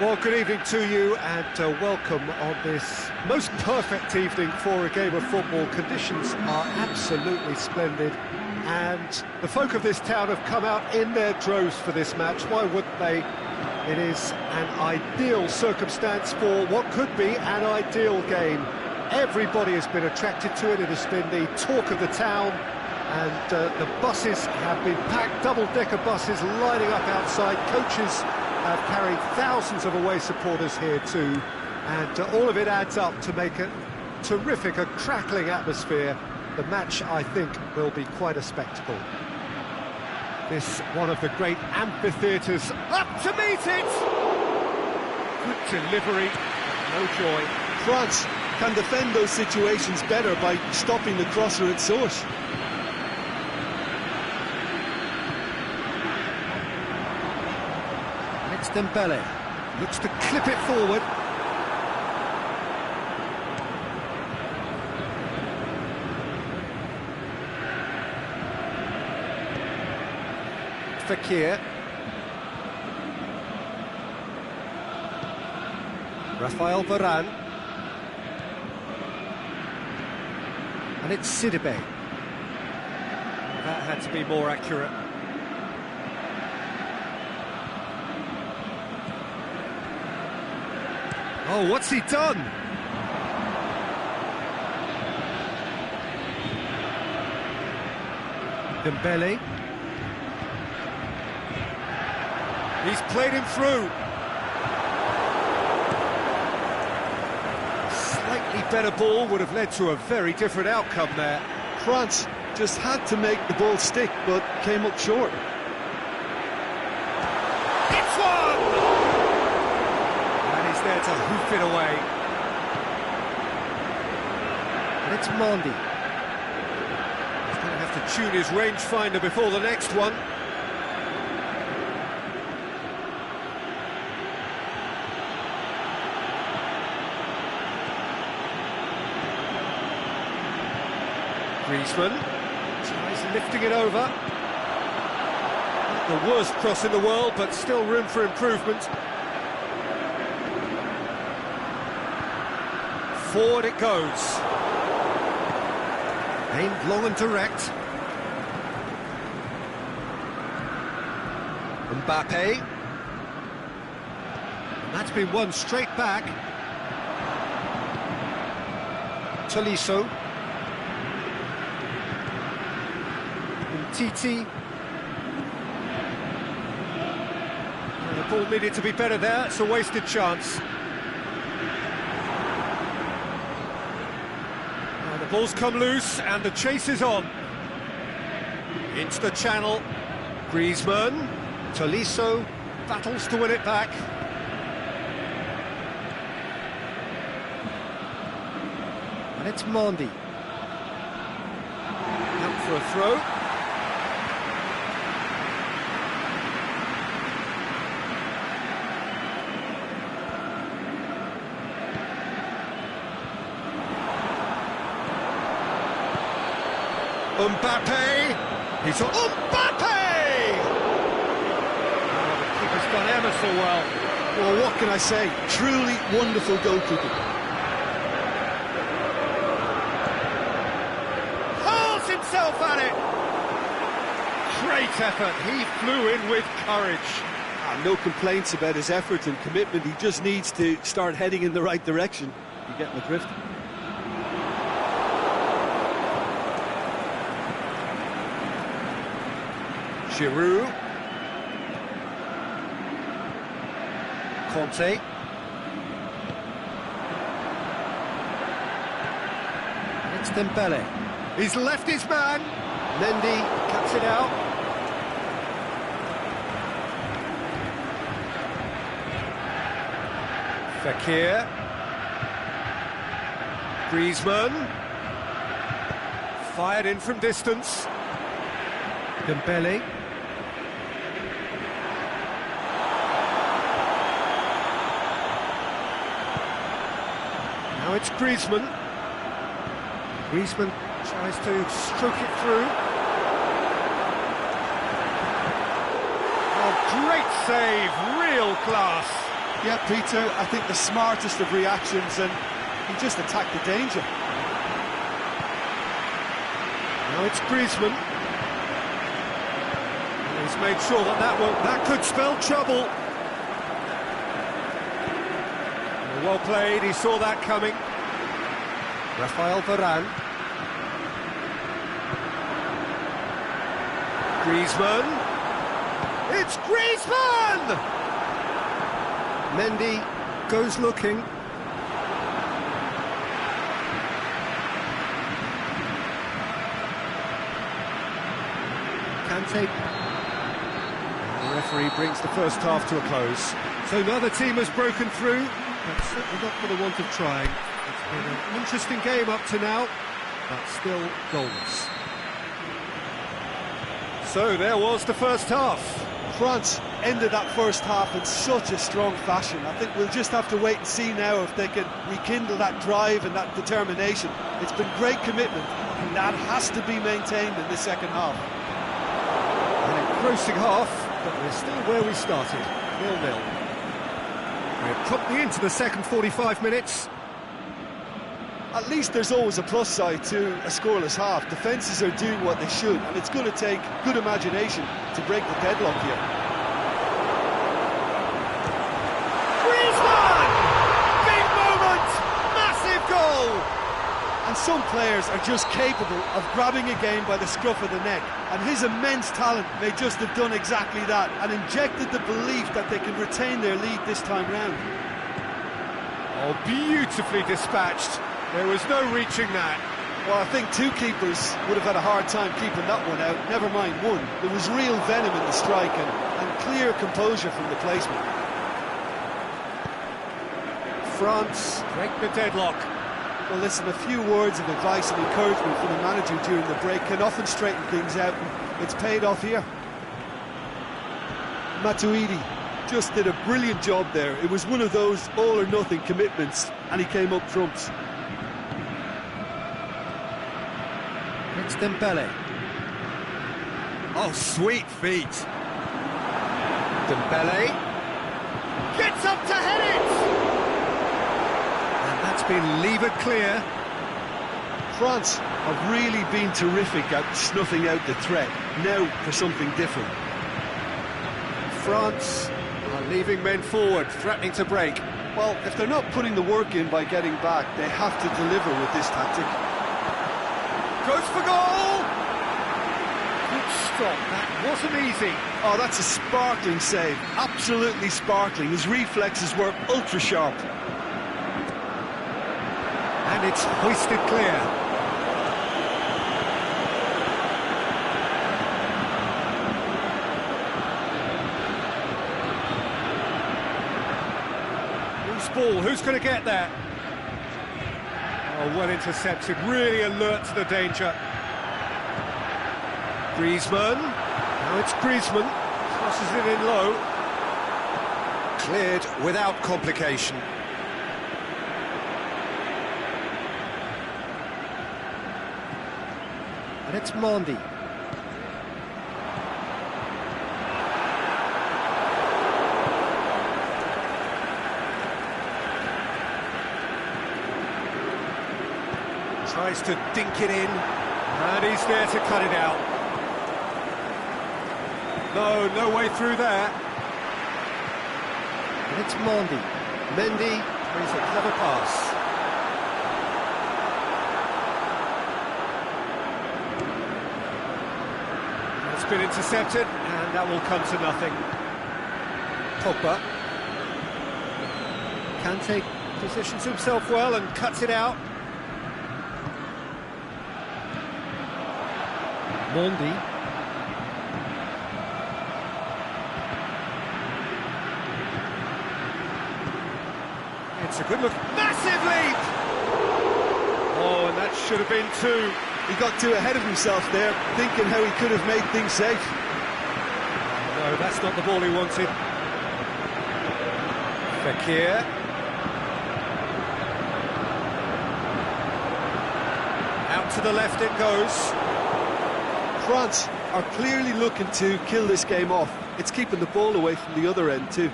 Well, good evening to you and welcome on this most perfect evening for a game of football. Conditions are absolutely splendid and the folk of this town have come out in their droves for this match. Why wouldn't they? It is an ideal circumstance for what could be an ideal game. Everybody has been attracted to it. It has been the talk of the town and the buses have been packed, double-decker buses lining up outside. Coaches have carried thousands of away supporters here too, and all of it adds up to make a terrific, a crackling atmosphere. The match, I think, will be quite a spectacle. This one of the great amphitheatres, up to meet it! Good delivery, no joy. France can defend those situations better by stopping the crosser at source. It's Dembele, looks to clip it forward. Fekir. Rafael Varane. And it's Sidibe. That had to be more accurate. Oh, what's he done? Dembele. He's played him through. Slightly better ball would have led to a very different outcome there. France just had to make the ball stick, but came up short. It's one! There to hoof it away. And it's Mondi. He's going to have to tune his rangefinder before the next one. Griezmann tries lifting it over. Not the worst cross in the world, but still room for improvement. Forward it goes. Aimed long and direct. Mbappe. And that's been won straight back. Tolisso. Titi. The ball needed to be better there. It's a wasted chance. Ball's come loose and the chase is on. Into the channel. Griezmann. Tolisso battles to win it back. And it's Mondi. Out for a throw. Mbappe! He's on... Mbappe! Oh, the keeper's done ever so well. Well, what can I say? Truly wonderful goalkeeping. Hurls himself at it! Great effort. He flew in with courage. No complaints about his effort and commitment. He just needs to start heading in the right direction. You get my drift? Giroud. Conte. It's Dembele. He's left his man. Mendy cuts it out. Fekir. Griezmann. Fired in from distance. Dembele. Now it's Griezmann. Griezmann tries to stroke it through. Oh, great save, real class. Yeah, Peter, I think the smartest of reactions, and he just attacked the danger. Now it's Griezmann. He's made sure that could spell trouble. Well played, he saw that coming. Rafael Varane. Griezmann. It's Griezmann! Mendy goes looking. Kante. The referee brings the first half to a close. So neither team has broken through, but certainly not for the want of trying. It's been an interesting game up to now, but still goalless. So there was the first half. France ended that first half in such a strong fashion. I think we'll just have to wait and see now if they can rekindle that drive and that determination. It's been great commitment, and that has to be maintained in the second half. An engrossing half, but we're still where we started, 0-0. We're promptly into the second 45 minutes. At least there's always a plus side to a scoreless half. Defences are doing what they should, and it's going to take good imagination to break the deadlock here. Griezmann! Big moment! Massive goal! And some players are just capable of grabbing a game by the scruff of the neck, and his immense talent may just have done exactly that and injected the belief that they can retain their lead this time round. Oh, beautifully dispatched. There was no reaching that. Well, I think two keepers would have had a hard time keeping that one out, never mind one. There was real venom in the strike and clear composure from the placement. France break the deadlock. Well, listen, a few words of advice and encouragement from the manager during the break can often straighten things out, and it's paid off here. Matuidi just did a brilliant job there. It was one of those all-or-nothing commitments, and he came up trumps. It's Dembele. Oh, sweet feet. Dembele gets up to head it! And that's been levered clear. France have really been terrific at snuffing out the threat. Now for something different. France are leaving men forward, threatening to break. Well, if they're not putting the work in by getting back, they have to deliver with this tactic. Goes for goal! Good stop, that wasn't easy. Oh, that's a sparkling save, absolutely sparkling. His reflexes were ultra sharp. And it's hoisted clear. Loose ball, who's going to get that? Oh, well intercepted, really alert to the danger. Griezmann, now it's Griezmann, crosses it in low. Cleared without complication. And it's Mendy. Tries to dink it in, and he's there to cut it out. No way through there. And it's Mendy. Mendy plays a clever pass. It's been intercepted, and that will come to nothing. Pogba. Kante positions himself well and cuts it out. Mendy. It's a good look. Massive leap! Oh, and that should have been two. He got too ahead of himself there, thinking how he could have made things safe. No, that's not the ball he wanted. Fekir. Out to the left it goes. France are clearly looking to kill this game off. It's keeping the ball away from the other end too.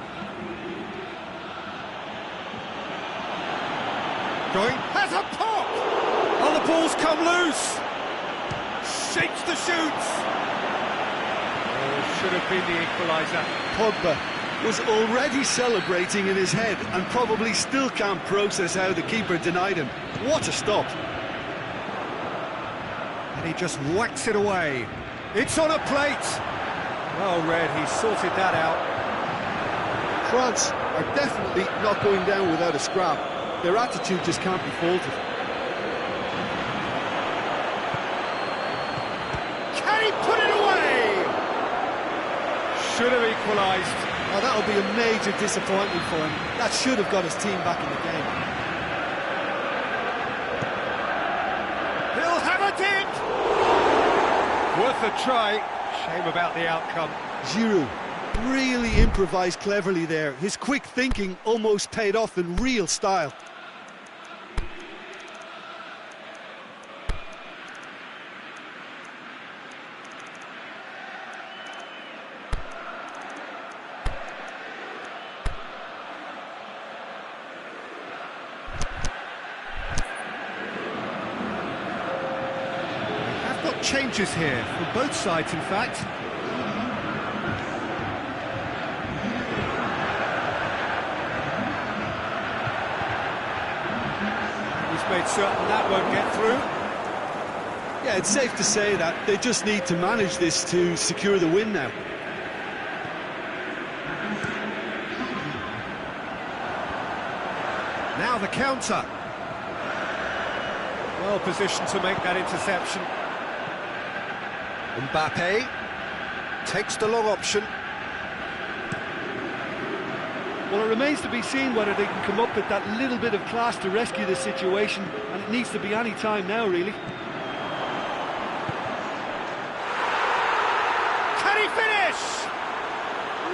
Going, has a pop! Oh, the ball's come loose! Shapes the shoots! Oh, should have been the equaliser. Pogba was already celebrating in his head and probably still can't process how the keeper denied him. What a stop! And he just whacks it away. It's on a plate! Well read, he sorted that out. France are definitely not going down without a scrap. Their attitude just can't be faulted. Can he put it away? Should have equalised. Oh, that'll be a major disappointment for him. That should have got his team back in the game. He'll have a dip! Worth a try. Shame about the outcome. Giroud really improvised cleverly there. His quick thinking almost paid off in real style. Changes here from both sides, in fact. He's made certain that won't get through. Yeah, it's safe to say that they just need to manage this to secure the win now. Now the counter. Well positioned to make that interception. Mbappe takes the long option. Well, it remains to be seen whether they can come up with that little bit of class to rescue the situation, and it needs to be any time now, really. Can he finish?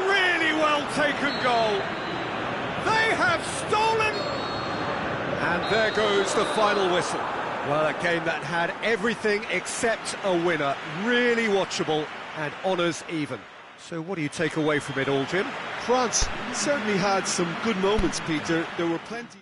Really well taken goal. They have stolen! And there goes the final whistle. Well, a game that had everything except a winner. Really watchable and honours even. So what do you take away from it all, Jim? France certainly had some good moments, Peter. There were plenty...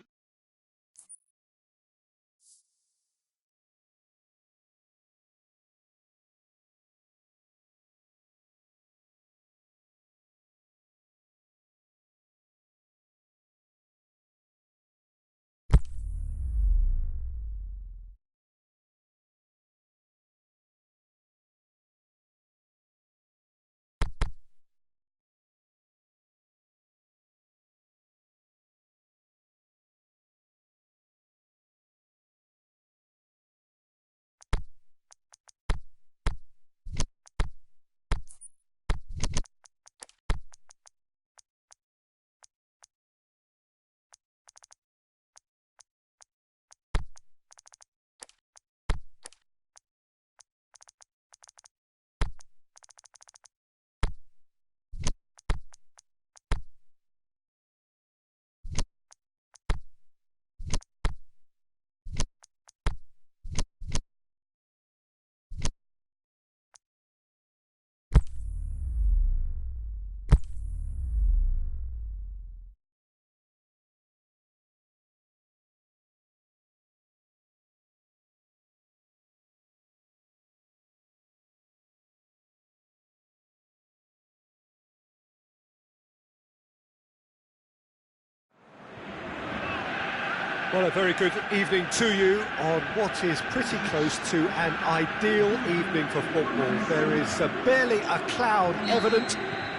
Well, a very good evening to you on what is pretty close to an ideal evening for football. There is barely a cloud evident.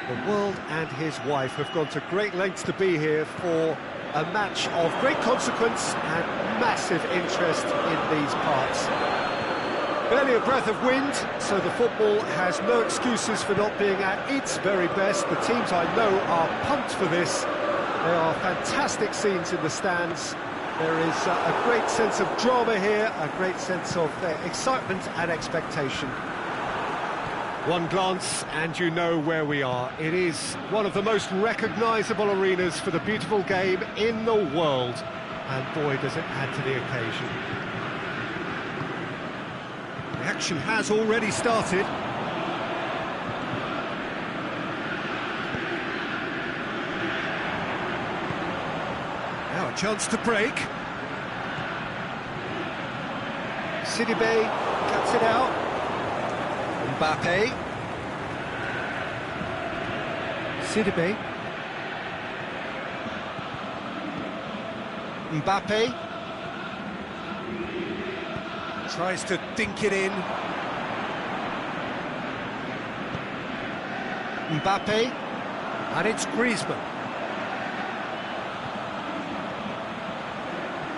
The world and his wife have gone to great lengths to be here for a match of great consequence and massive interest in these parts. Barely a breath of wind, so the football has no excuses for not being at its very best. The teams I know are pumped for this. There are fantastic scenes in the stands. There is a great sense of drama here, a great sense of excitement and expectation. One glance and you know where we are. It is one of the most recognisable arenas for the beautiful game in the world. And boy, does it add to the occasion. The action has already started. Now a chance to break. Sidibe cuts it out. Mbappe. Sidibe. Mbappe. Tries to dink it in. Mbappe. And it's Griezmann.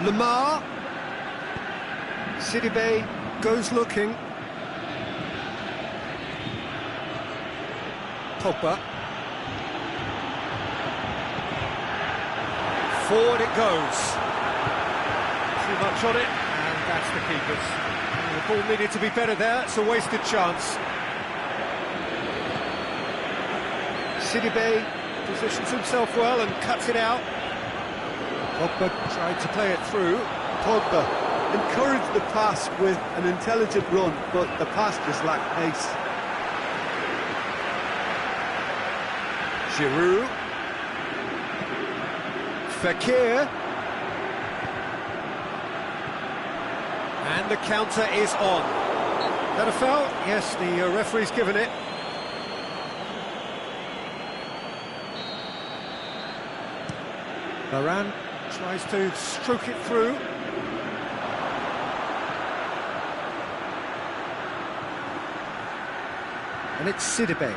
Lamar. Sidibe goes looking. Pogba. Forward it goes. Too much on it, and that's the keeper's. The ball needed to be better there, it's a wasted chance. Sidibe positions himself well and cuts it out. Pogba tried to play it through. Pogba encouraged the pass with an intelligent run, but the pass just lacked pace. Giroud. Fekir. And the counter is on. That a foul? Yes, the referee's given it. Varane tries to stroke it through. And it's Sidibe.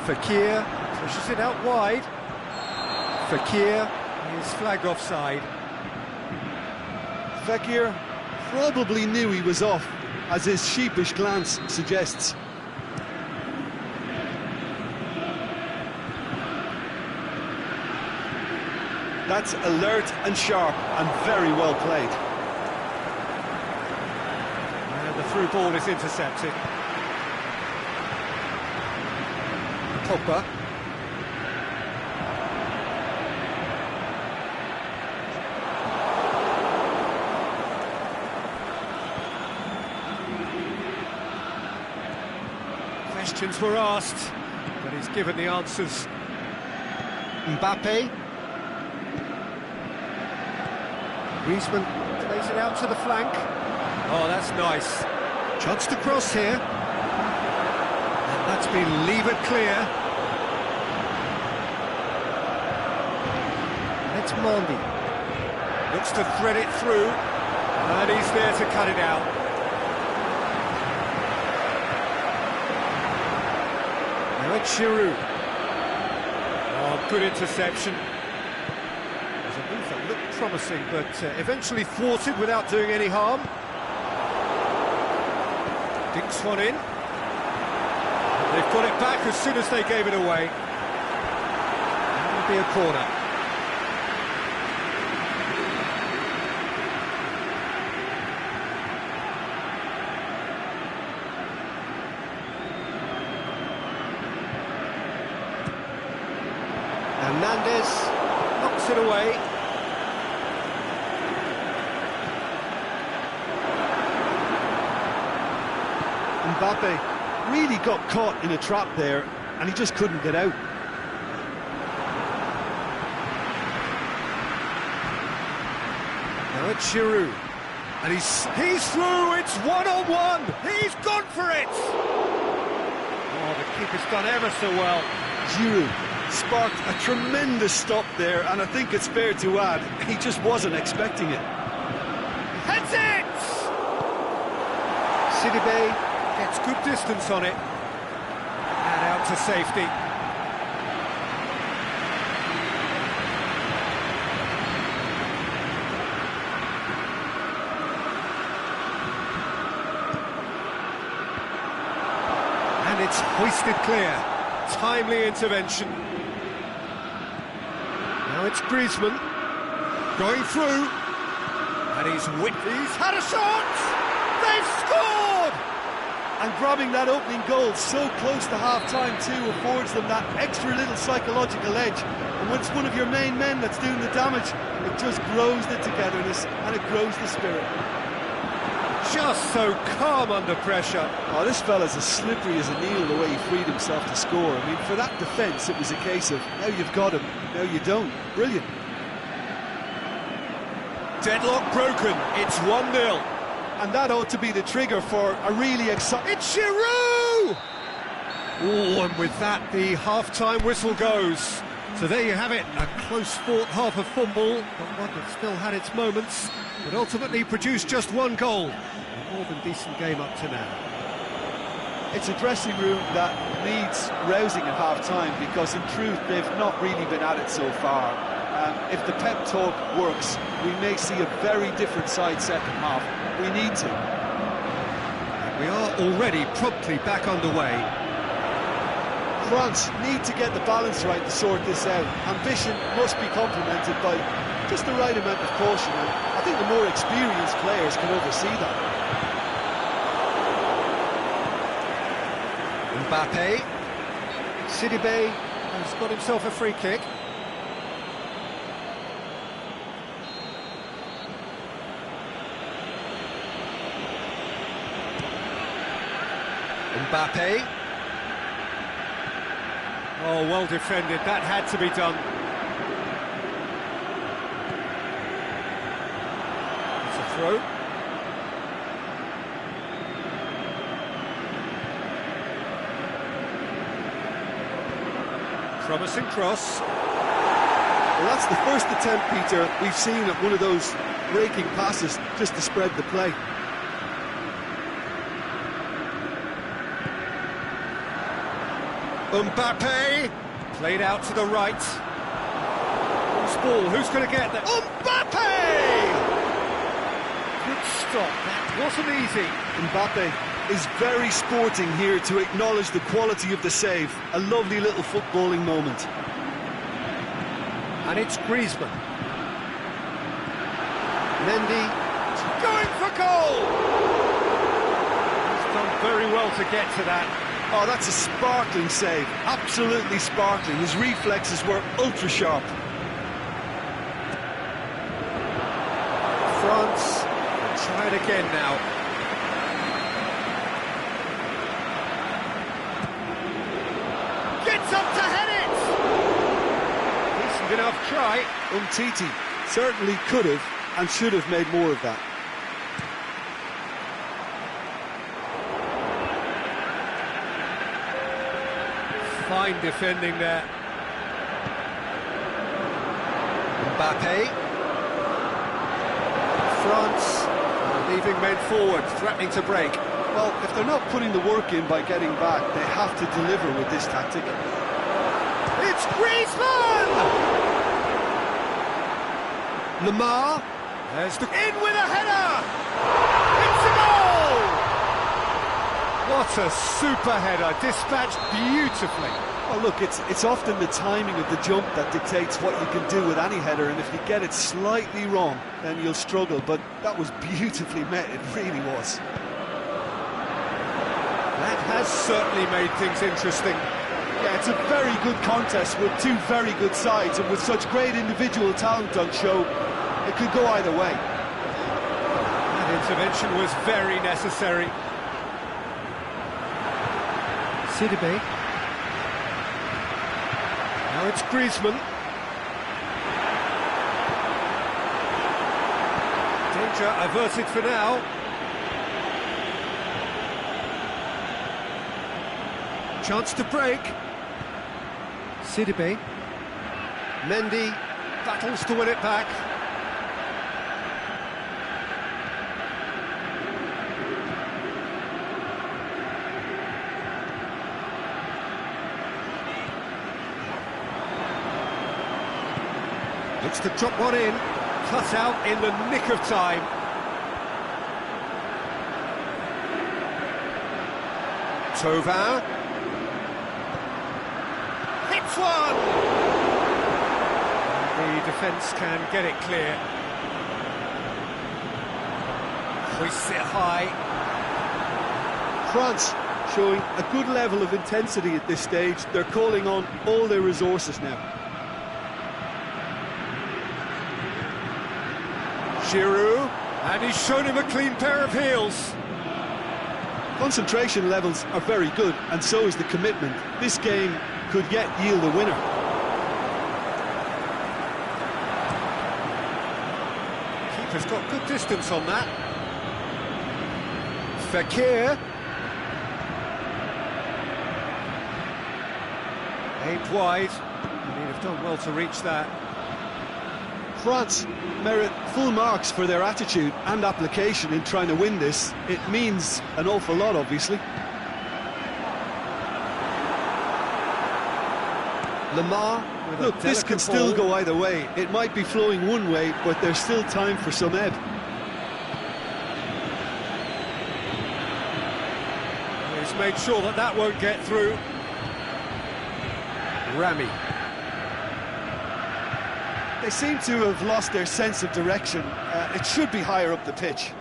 Fekir pushes it out wide. Fekir is flagged offside. Fekir probably knew he was off, as his sheepish glance suggests. That's alert and sharp and very well played. And the through ball is intercepted. Pogba. Questions were asked, but he's given the answers. Mbappe. Griezmann plays it out to the flank. Oh, that's nice. Chance to cross here. And that's been levered clear. And it's Mendy. Looks to thread it through. And he's there to cut it out. Now it's Giroud. Oh, good interception. That looked promising, but eventually thwarted without doing any harm. Dinks one in. They've got it back as soon as they gave it away. That'll be a corner. Hernandez knocks it away. Mbappe really got caught in a trap there, and he just couldn't get out. Now it's Giroud, and he's through. It's one-on-one. He's gone for it. Oh, the keeper's done ever so well. Giroud sparked a tremendous stop there, and I think it's fair to add, he just wasn't expecting it. Heads it! Sidibe gets good distance on it, and out to safety. And it's hoisted clear. Timely intervention. Now it's Griezmann going through, and he's had a shot. They've scored. And grabbing that opening goal so close to half-time too affords them that extra little psychological edge. And when it's one of your main men that's doing the damage, it just grows the togetherness and it grows the spirit. Just so calm under pressure. Oh, this fella's as slippery as an eel the way he freed himself to score. I mean, for that defence, it was a case of, now you've got him, now you don't. Brilliant. Deadlock broken, it's 1-0. And that ought to be the trigger for a really exciting... It's Giroud! Oh, and with that, the half-time whistle goes. So there you have it, a close-fought half of football, but one that still had its moments, but ultimately produced just one goal. A more than decent game up to now. It's a dressing room that needs rousing at half-time, because in truth they've not really been at it so far. If the pep talk works, we may see a very different side second half. We need to. And we are already promptly back underway. France need to get the balance right to sort this out. Ambition must be complemented by just the right amount of caution, and I think the more experienced players can oversee that. Mbappe. Sidibe has got himself a free kick. Mbappe. Oh, well defended, that had to be done. It's a throw. Promising cross. Well, that's the first attempt, Peter, we've seen at one of those breaking passes just to spread the play. Mbappe, played out to the right. Who's ball? Who's going to get there? Mbappe! Good stop, that wasn't easy. Mbappe is very sporting here to acknowledge the quality of the save. A lovely little footballing moment. And it's Griezmann. Mendy, going for goal! He's done very well to get to that. Oh, that's a sparkling save, absolutely sparkling. His reflexes were ultra-sharp. France will try it again now. Gets up to head it! Decent enough try. Umtiti certainly could have and should have made more of that. Fine defending there. Mbappe. France leaving men forward, threatening to break. Well, if they're not putting the work in by getting back, they have to deliver with this tactic. It's Griezmann! Lamar. There's the... In with a header! It's a goal! What a super header, dispatched beautifully. Oh, look, it's often the timing of the jump that dictates what you can do with any header, and if you get it slightly wrong, then you'll struggle, but that was beautifully met, it really was. That has certainly made things interesting. Yeah, it's a very good contest with two very good sides, and with such great individual talent on show, it could go either way. That intervention was very necessary. Sidibe. Now it's Griezmann. Danger averted for now. Chance to break. Sidibe. Mendy battles to win it back. Looks to drop one in, cut out in the nick of time. Thauvin. Hits one! The defence can get it clear. Hoists it high. France showing a good level of intensity at this stage. They're calling on all their resources now. Giroud, and he's shown him a clean pair of heels. Concentration levels are very good, and so is the commitment. This game could yet yield a winner. keeper's got good distance on that. Fekir. Aimed wide, and he'd have done well to reach that. France merit full marks for their attitude and application in trying to win this. It means an awful lot, obviously. Lamar. Look, this can still go either way. It might be flowing one way, but there's still time for some ebb. He's made sure that that won't get through. Rami. They seem to have lost their sense of direction. It should be higher up the pitch.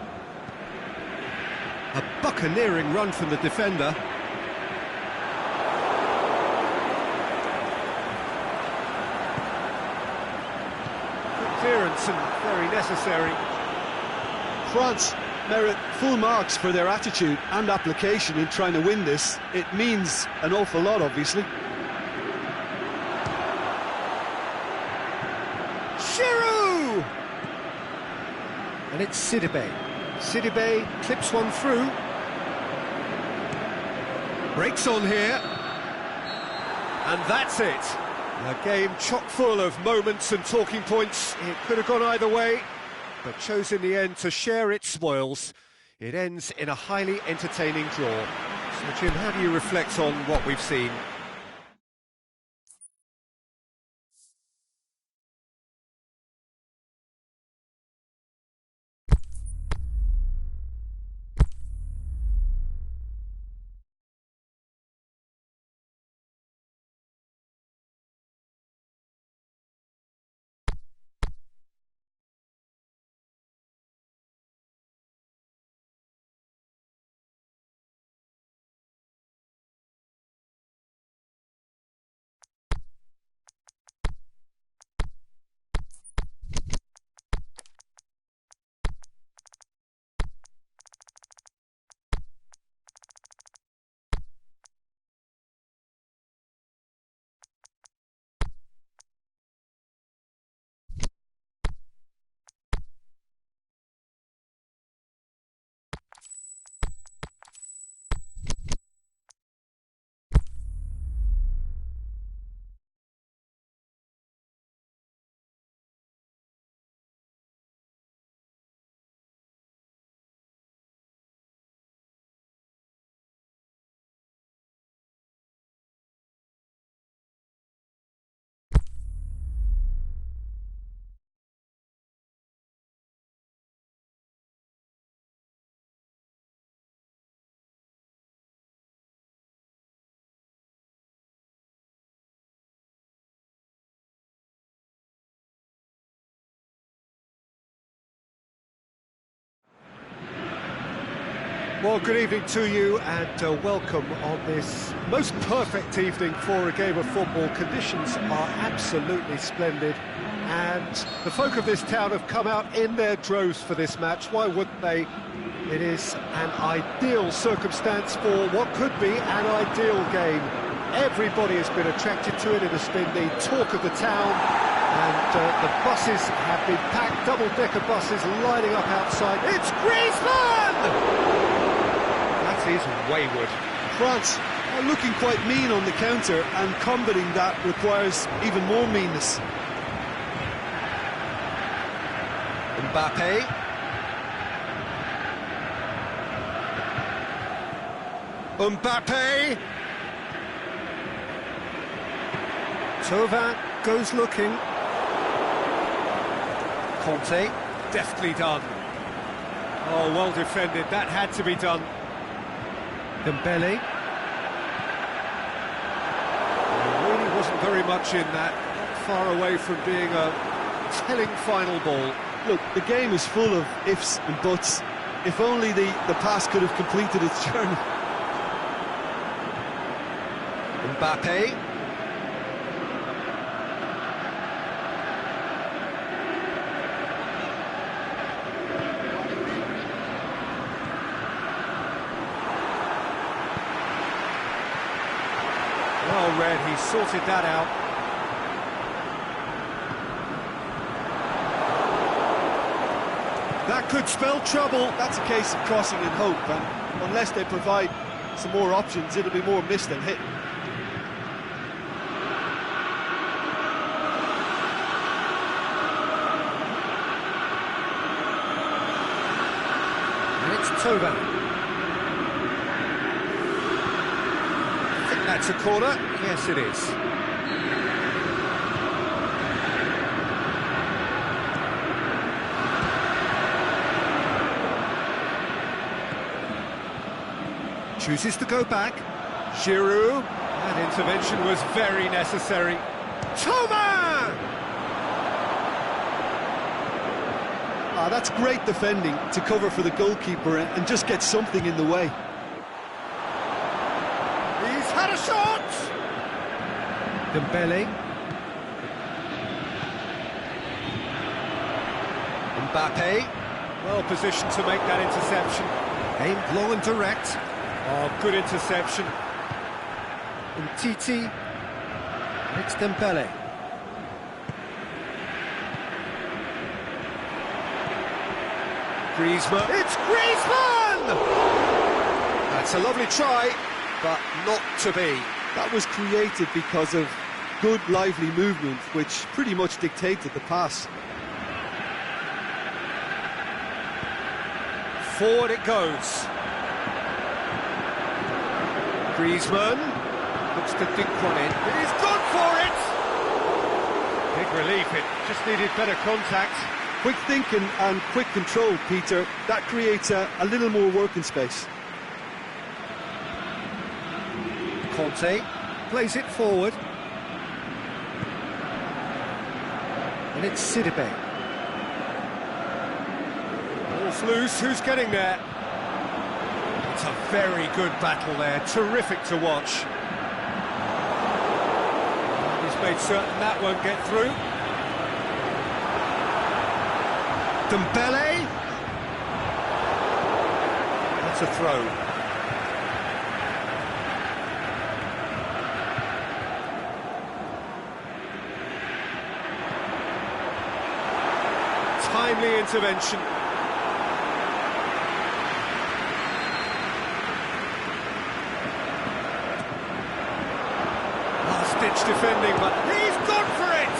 A buccaneering run from the defender. Good clearance and very necessary. France merit full marks for their attitude and application in trying to win this. It means an awful lot, obviously. And it's Sidibe. Sidibe clips one through. Breaks on here. And that's it. A game chock full of moments and talking points. It could have gone either way, but chose in the end to share its spoils. It ends in a highly entertaining draw. So, Jim, how do you reflect on what we've seen? Well, good evening to you and welcome on this most perfect evening for a game of football. Conditions are absolutely splendid and the folk of this town have come out in their droves for this match. Why wouldn't they? It is an ideal circumstance for what could be an ideal game. Everybody has been attracted to it. It has been the talk of the town and the buses have been packed, double-decker buses lining up outside. It's Griezmann! That is wayward. France are looking quite mean on the counter, and combating that requires even more meanness. Mbappe. Mbappe. Thauvin goes looking. Conte, deftly done. Oh, well defended, that had to be done. Dembele. There really wasn't very much in that, not far away from being a telling final ball. Look, the game is full of ifs and buts. If only the pass could have completed its journey. Mbappe. Well read, he sorted that out. That could spell trouble. That's a case of crossing in hope, and unless they provide some more options, it'll be more miss than hit. And it's Tova. I think that's a corner. Yes, it is. Chooses to go back. Giroud. That intervention was very necessary. Toma! That's great defending to cover for the goalkeeper and just get something in the way. He's had a shot! Dembele. Mbappe. Well positioned to make that interception. Aimed low and direct. Oh, good interception. Titi. It's Dembele. Griezmann. It's Griezmann! That's a lovely try, but not to be. That was created because of good, lively movement, which pretty much dictated the pass. Forward it goes. Griezmann looks to dink one in. He's gone for it! Big relief, it just needed better contact. Quick thinking and quick control, Peter. That creates a little more working space. Conte plays it forward. And it's Sidibe. Ball's loose, who's getting there? It's a very good battle there, terrific to watch. He's made certain that won't get through. Dembele. That's a throw. Timely intervention. Last-ditch defending, but he's gone for it!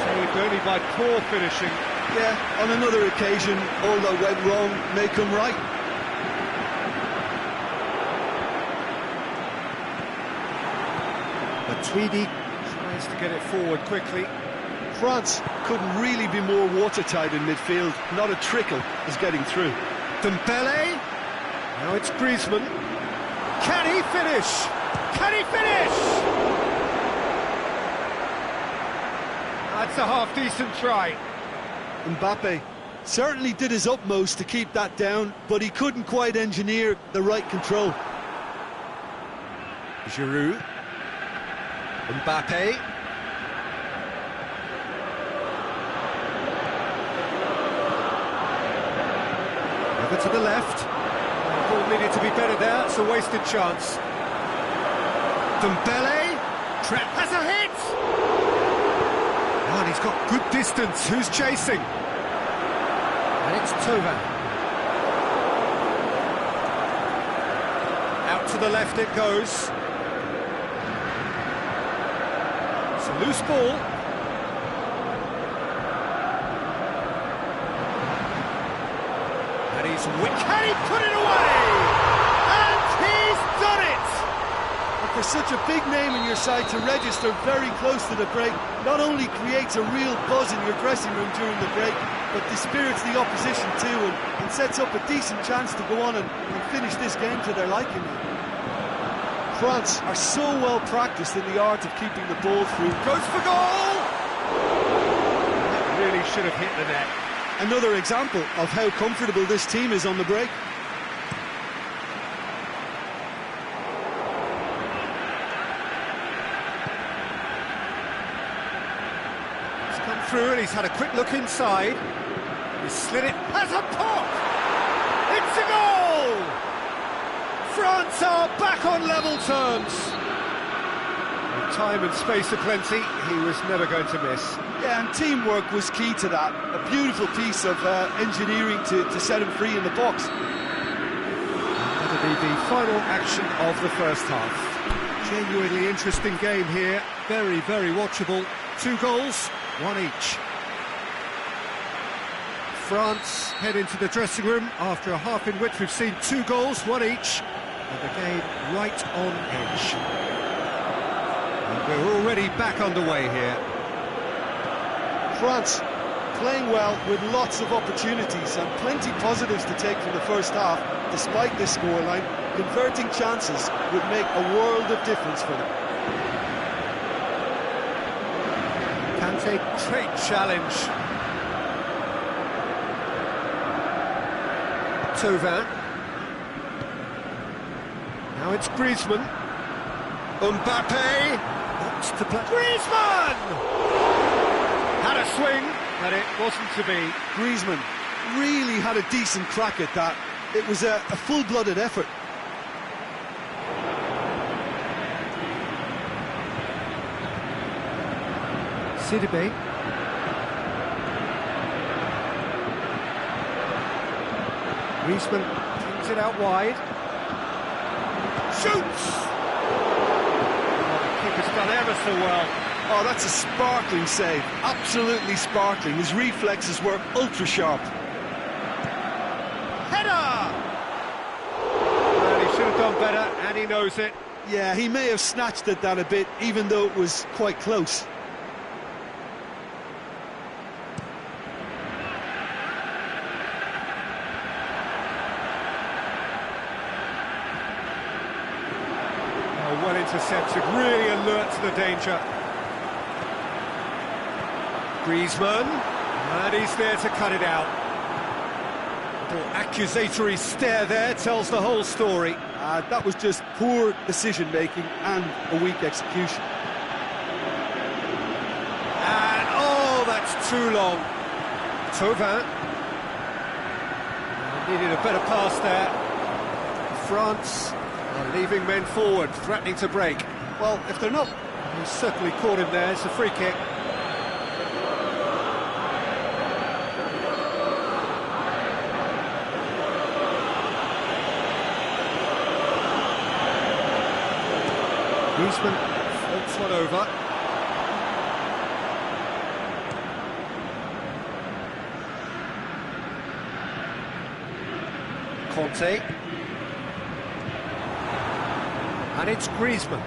Saved only by poor finishing. Yeah, on another occasion, all that went wrong may come right. Matuidi tries to get it forward quickly. France couldn't really be more watertight in midfield. Not a trickle is getting through. Dembele. Now it's Griezmann. Can he finish? Can he finish? That's a half-decent try. Mbappe certainly did his utmost to keep that down, but he couldn't quite engineer the right control. Giroud. Mbappe. Over to the left. The ball needed to be better there. It's a wasted chance. Dembele. Trent has a hit. Oh, and he's got good distance. Who's chasing? And it's Tova. Out to the left it goes. It's a loose ball. And can he put it away? And he's done it! And for such a big name in your side to register very close to the break, not only creates a real buzz in your dressing room during the break, but dispirits the opposition too, and sets up a decent chance to go on and finish this game to their liking. France are so well practiced in the art of keeping the ball through. Goes for goal! That really should have hit the net. Another example of how comfortable this team is on the break. He's come through and he's had a quick look inside. He's slid it, has a pop! It's a goal! France are back on level terms. With time and space aplenty, he was never going to miss. Yeah, and teamwork was key to that. A beautiful piece of engineering to set him free in the box. That'll be the final action of the first half. Genuinely interesting game here. Very, very watchable. 2 goals, 1 each. France head into the dressing room after a half in which we've seen 2 goals, 1 each, and the game right on edge. And we're already back underway here. France playing well with lots of opportunities and plenty positives to take from the first half. Despite this scoreline, converting chances would make a world of difference for them. Kante, great challenge. Thauvin. Now it's Griezmann. Mbappe. Wants to play. Griezmann! Had a swing, but it wasn't to be. Griezmann really had a decent crack at that. It was a full-blooded effort. Sidibe. Griezmann brings it out wide. Shoots! Oh, the keeper's done ever so well. Oh, that's a sparkling save. Absolutely sparkling. His reflexes were ultra-sharp. Header! Well, he should have done better, and he knows it. Yeah, he may have snatched at that a bit, even though it was quite close. Well intercepted, really alert to the danger. Griezmann, and he's there to cut it out. The accusatory stare there tells the whole story. That was just poor decision-making and a weak execution. And, oh, that's too long. Thauvin. Needed a better pass there. France are leaving men forward, threatening to break. Well, if they're not... He's certainly caught him there, it's a free kick. Griezmann floats one over. Conte. And it's Griezmann.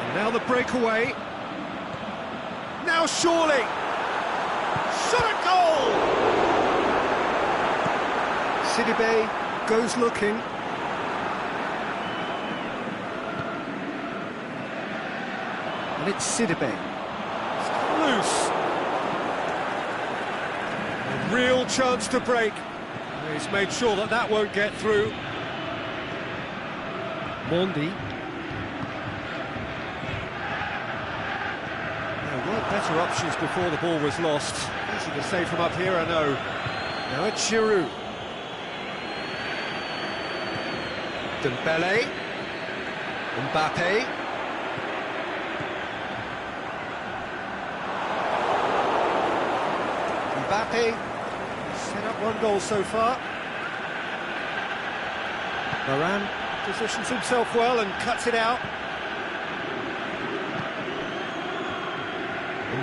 And now the breakaway. Now surely. Shot a goal! Sidibe goes looking. And it's Sidibe. It's loose. A real chance to break. He's made sure that that won't get through. Mondi. There were better options before the ball was lost. Easy to save from up here, I know. Now it's Giroud. Dembele. Mbappe. Mbappe. Set up 1 goal so far. Varane positions himself well and cuts it out.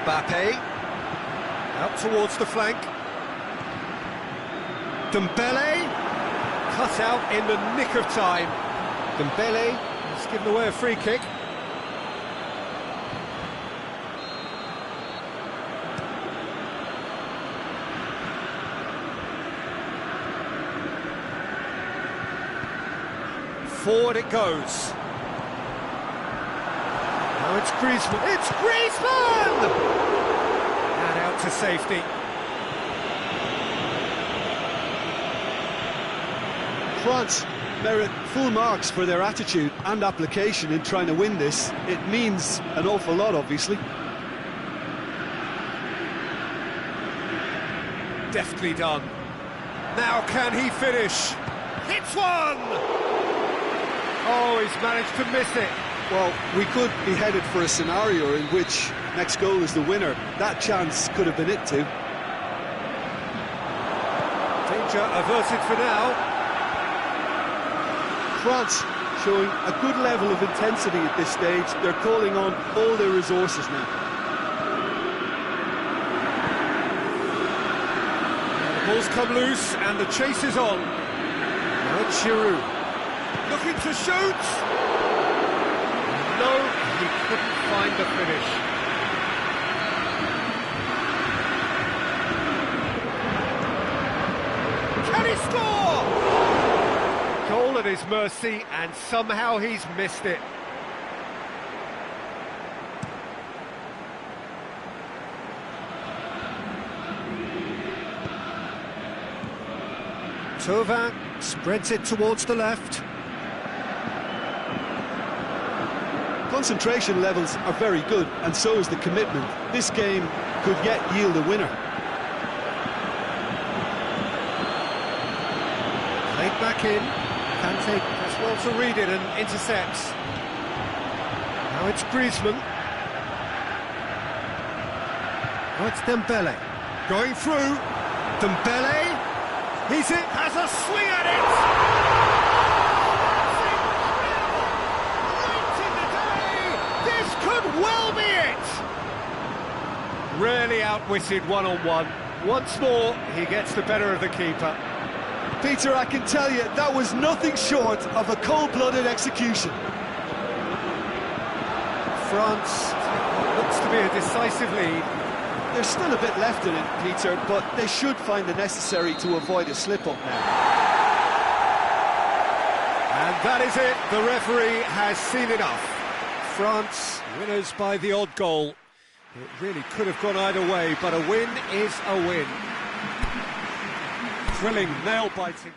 Mbappe out towards the flank. Dembele cut out in the nick of time. Dembele has given away a free kick. Forward it goes. Now it's Griezmann. It's Griezmann! And out to safety. France merit full marks for their attitude and application in trying to win this. It means an awful lot, obviously. Deftly done. Now can he finish? Hits one! Oh, he's managed to miss it. Well, we could be headed for a scenario in which next goal is the winner. That chance could have been it too. Danger averted for now. France showing a good level of intensity at this stage. They're calling on all their resources now. The ball's come loose and the chase is on. Now it's Giroud. Looking to shoot. No, he couldn't find the finish. Can he score? Goal at his mercy, and somehow he's missed it. Thauvin spreads it towards the left. Concentration levels are very good, and so is the commitment. This game could yet yield a winner. Played back in. Kante does well to read it and intercepts. Now it's Griezmann. Now it's Dembele. Going through. Dembele. He's it. Has a swing at it. This could well be it! Really outwitted one-on-one. Once more, he gets the better of the keeper. Peter, I can tell you, that was nothing short of a cold-blooded execution. France looks to be a decisive lead. There's still a bit left in it, Peter, but they should find the necessary to avoid a slip-up now. And that is it. The referee has seen enough. France winners by the odd goal. It really could have gone either way, but a win is a win. Thrilling, nail-biting.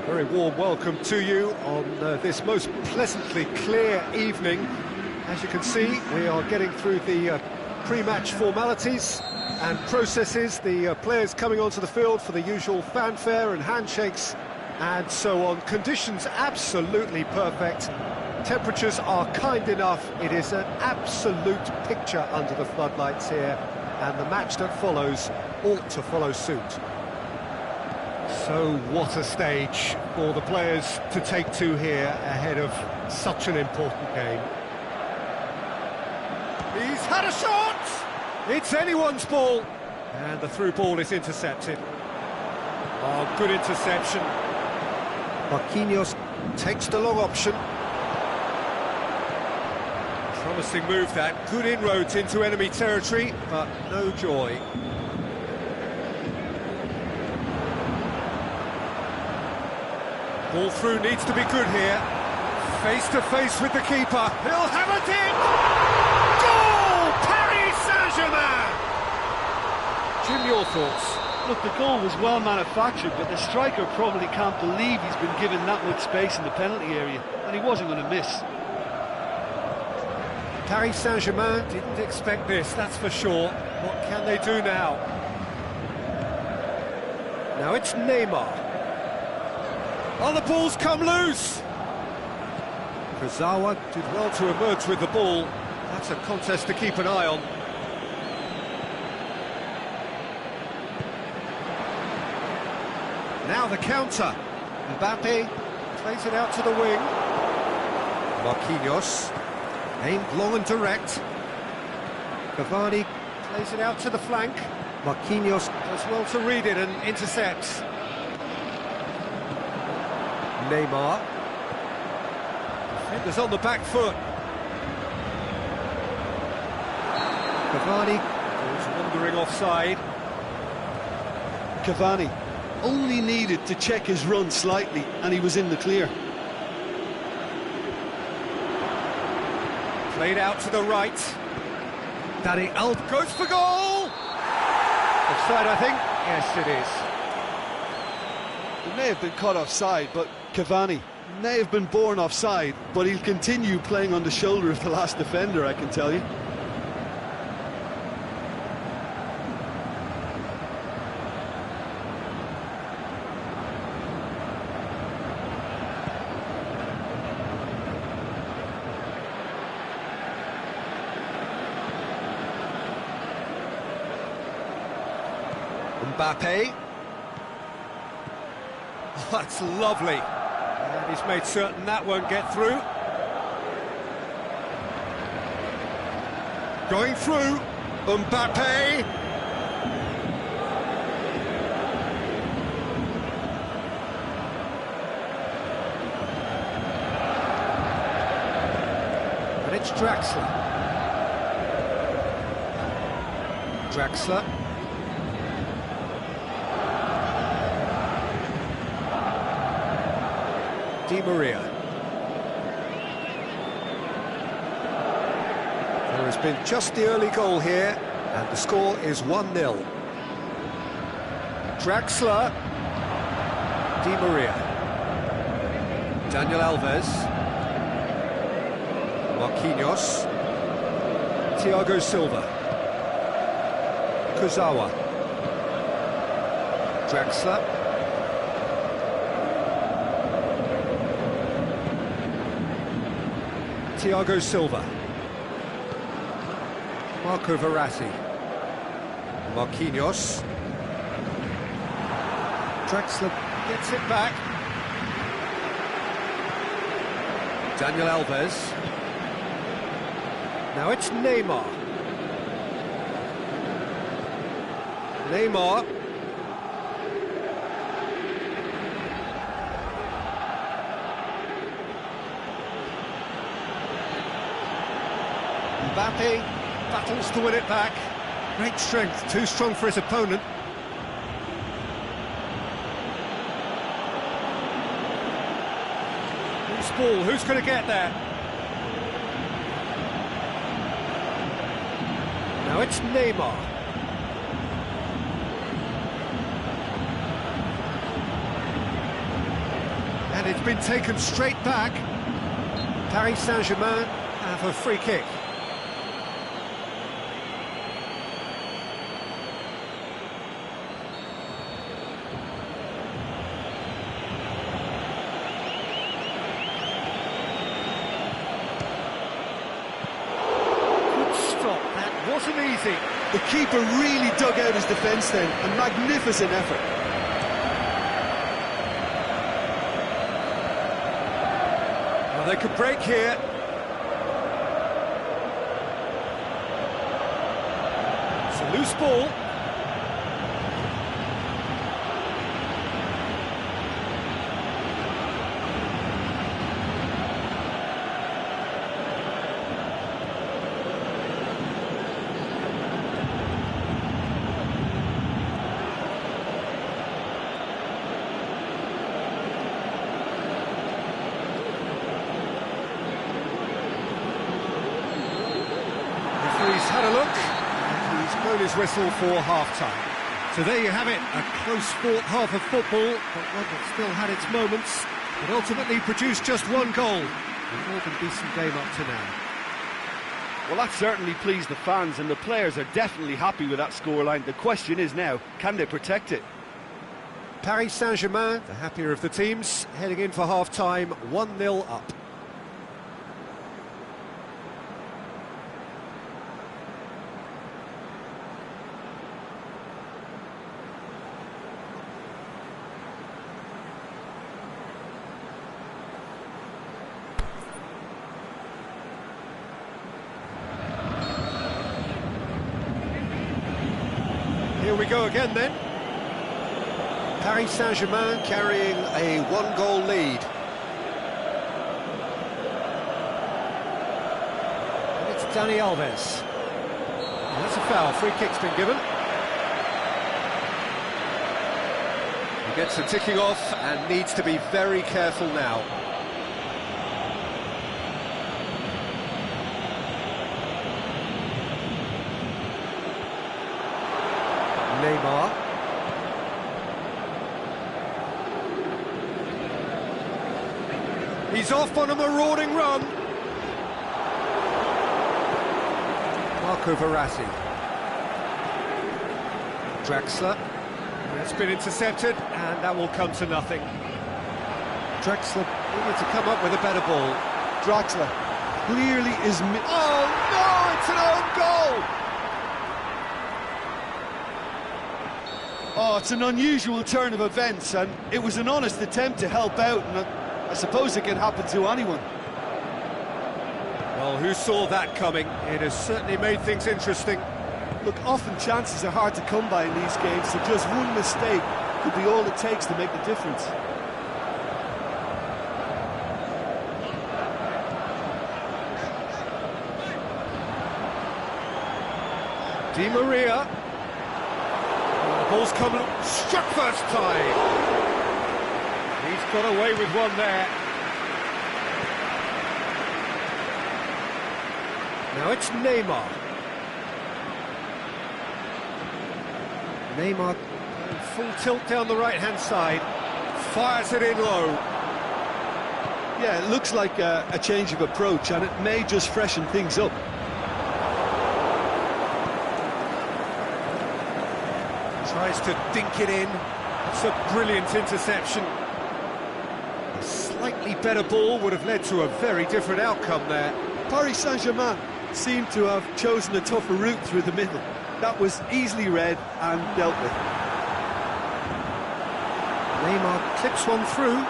Very warm welcome to you on this most pleasantly clear evening. As you can see, we are getting through the pre-match formalities and processes, the players coming onto the field for the usual fanfare and handshakes and so on. Conditions absolutely perfect. Temperatures are kind enough. It is an absolute picture under the floodlights here, and the match that follows ought to follow suit. So what a stage for the players to take to here ahead of such an important game. He's had a shot! It's anyone's ball! And the through ball is intercepted. Oh, good interception. Marquinhos takes the long option. Promising move that. Good inroads into enemy territory, but no joy. Ball through needs to be good here. Face to face with the keeper. He'll have it in! Goal! Paris Saint-Germain! Jim, your thoughts? Look, the goal was well manufactured, but the striker probably can't believe he's been given that much space in the penalty area, and he wasn't going to miss. Paris Saint-Germain didn't expect this, that's for sure. What can they do now? Now it's Neymar. Oh, the ball's come loose! Kurzawa did well to emerge with the ball. That's a contest to keep an eye on. Now the counter. Mbappe plays it out to the wing. Marquinhos, aimed long and direct. Cavani plays it out to the flank. Marquinhos does well to read it and intercepts. Neymar. Defenders on the back foot. Cavani goes wandering offside. Cavani only needed to check his run slightly, and he was in the clear. Played out to the right. Dani Alves goes for goal! Offside, I think? Yes, it is. He may have been caught offside, but Cavani may have been born offside, but he'll continue playing on the shoulder of the last defender, I can tell you. Mbappe. Oh, that's lovely. And he's made certain that won't get through. Going through. Mbappe. And it's Draxler. Draxler. Di Maria. There has been just the early goal here, and the score is 1-0. Draxler. Di Maria. Daniel Alves. Marquinhos. Thiago Silva. Kurzawa. Draxler. Thiago Silva. Marco Verratti. Marquinhos. Draxler gets it back. Daniel Alves. Now it's Neymar. Neymar. Mbappe battles to win it back. Great strength, too strong for his opponent. Loose ball, who's going to get there? Now it's Neymar. And it's been taken straight back. Paris Saint-Germain have a free kick. wasn't easy. The keeper really dug out his defence then, a magnificent effort. Well, they could break here. It's a loose ball. He's had a look, and he's blown his whistle for half-time. So there you have it, a close-fought half of football, but one that still had its moments. It ultimately produced just one goal. A more than decent game up to now. Well, that certainly pleased the fans, and the players are definitely happy with that scoreline. The question is now, can they protect it? Paris Saint-Germain, the happier of the teams, heading in for half-time, 1-0 up. Here we go again then. Paris Saint-Germain carrying a one-goal lead. And it's Dani Alves. And that's a foul, free kick's been given. He gets the ticking off and needs to be very careful now. Neymar. He's off on a marauding run. Marco Verratti. Draxler. That's been intercepted, and that will come to nothing. Draxler needed to come up with a better ball. Draxler clearly is... Oh, no, it's an own goal! Oh, it's an unusual turn of events, and it was an honest attempt to help out, and I suppose it can happen to anyone. Well, who saw that coming? It has certainly made things interesting. Look, often chances are hard to come by in these games, so just one mistake could be all it takes to make the difference. Di Maria. Ball's coming, struck first time. He's got away with one there. Now it's Neymar. Neymar full tilt down the right-hand side, fires it in low. Yeah, it looks like a change of approach, and it may just freshen things up. Tries to dink it in. It's a brilliant interception. A slightly better ball would have led to a very different outcome there. Paris Saint-Germain seemed to have chosen a tougher route through the middle. That was easily read and dealt with. Neymar clips one through.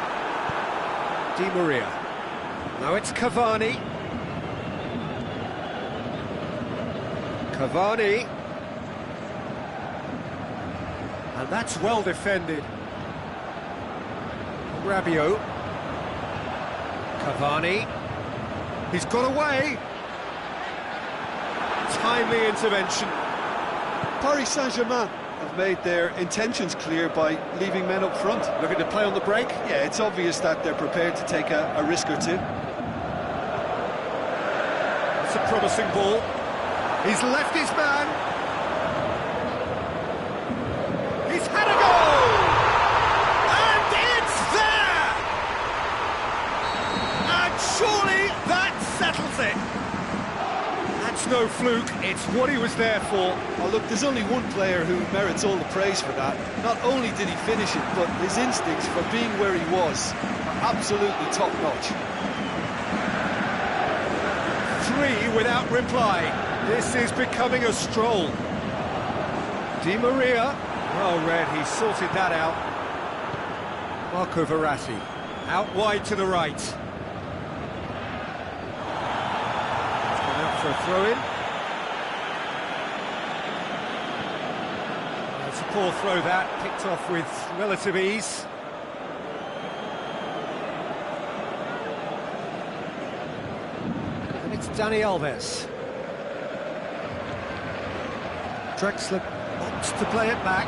Di Maria. Now it's Cavani. Cavani. And that's well defended. Rabiot. Cavani. He's got away. Timely intervention. Paris Saint-Germain have made their intentions clear by leaving men up front. Looking to play on the break? Yeah, it's obvious that they're prepared to take a risk or two. That's a promising ball. He's left his man. He's had a goal! And it's there! And surely that settles it. That's no fluke, it's what he was there for. Oh, look, there's only one player who merits all the praise for that. Not only did he finish it, but his instincts for being where he was are absolutely top-notch. 3 without reply. This is becoming a stroll. Di Maria, well read, he sorted that out. Marco Verratti, out wide to the right. He's gone out for a throw-in. It's a poor throw that, picked off with relative ease. And it's Dani Alves. Drexler wants to play it back.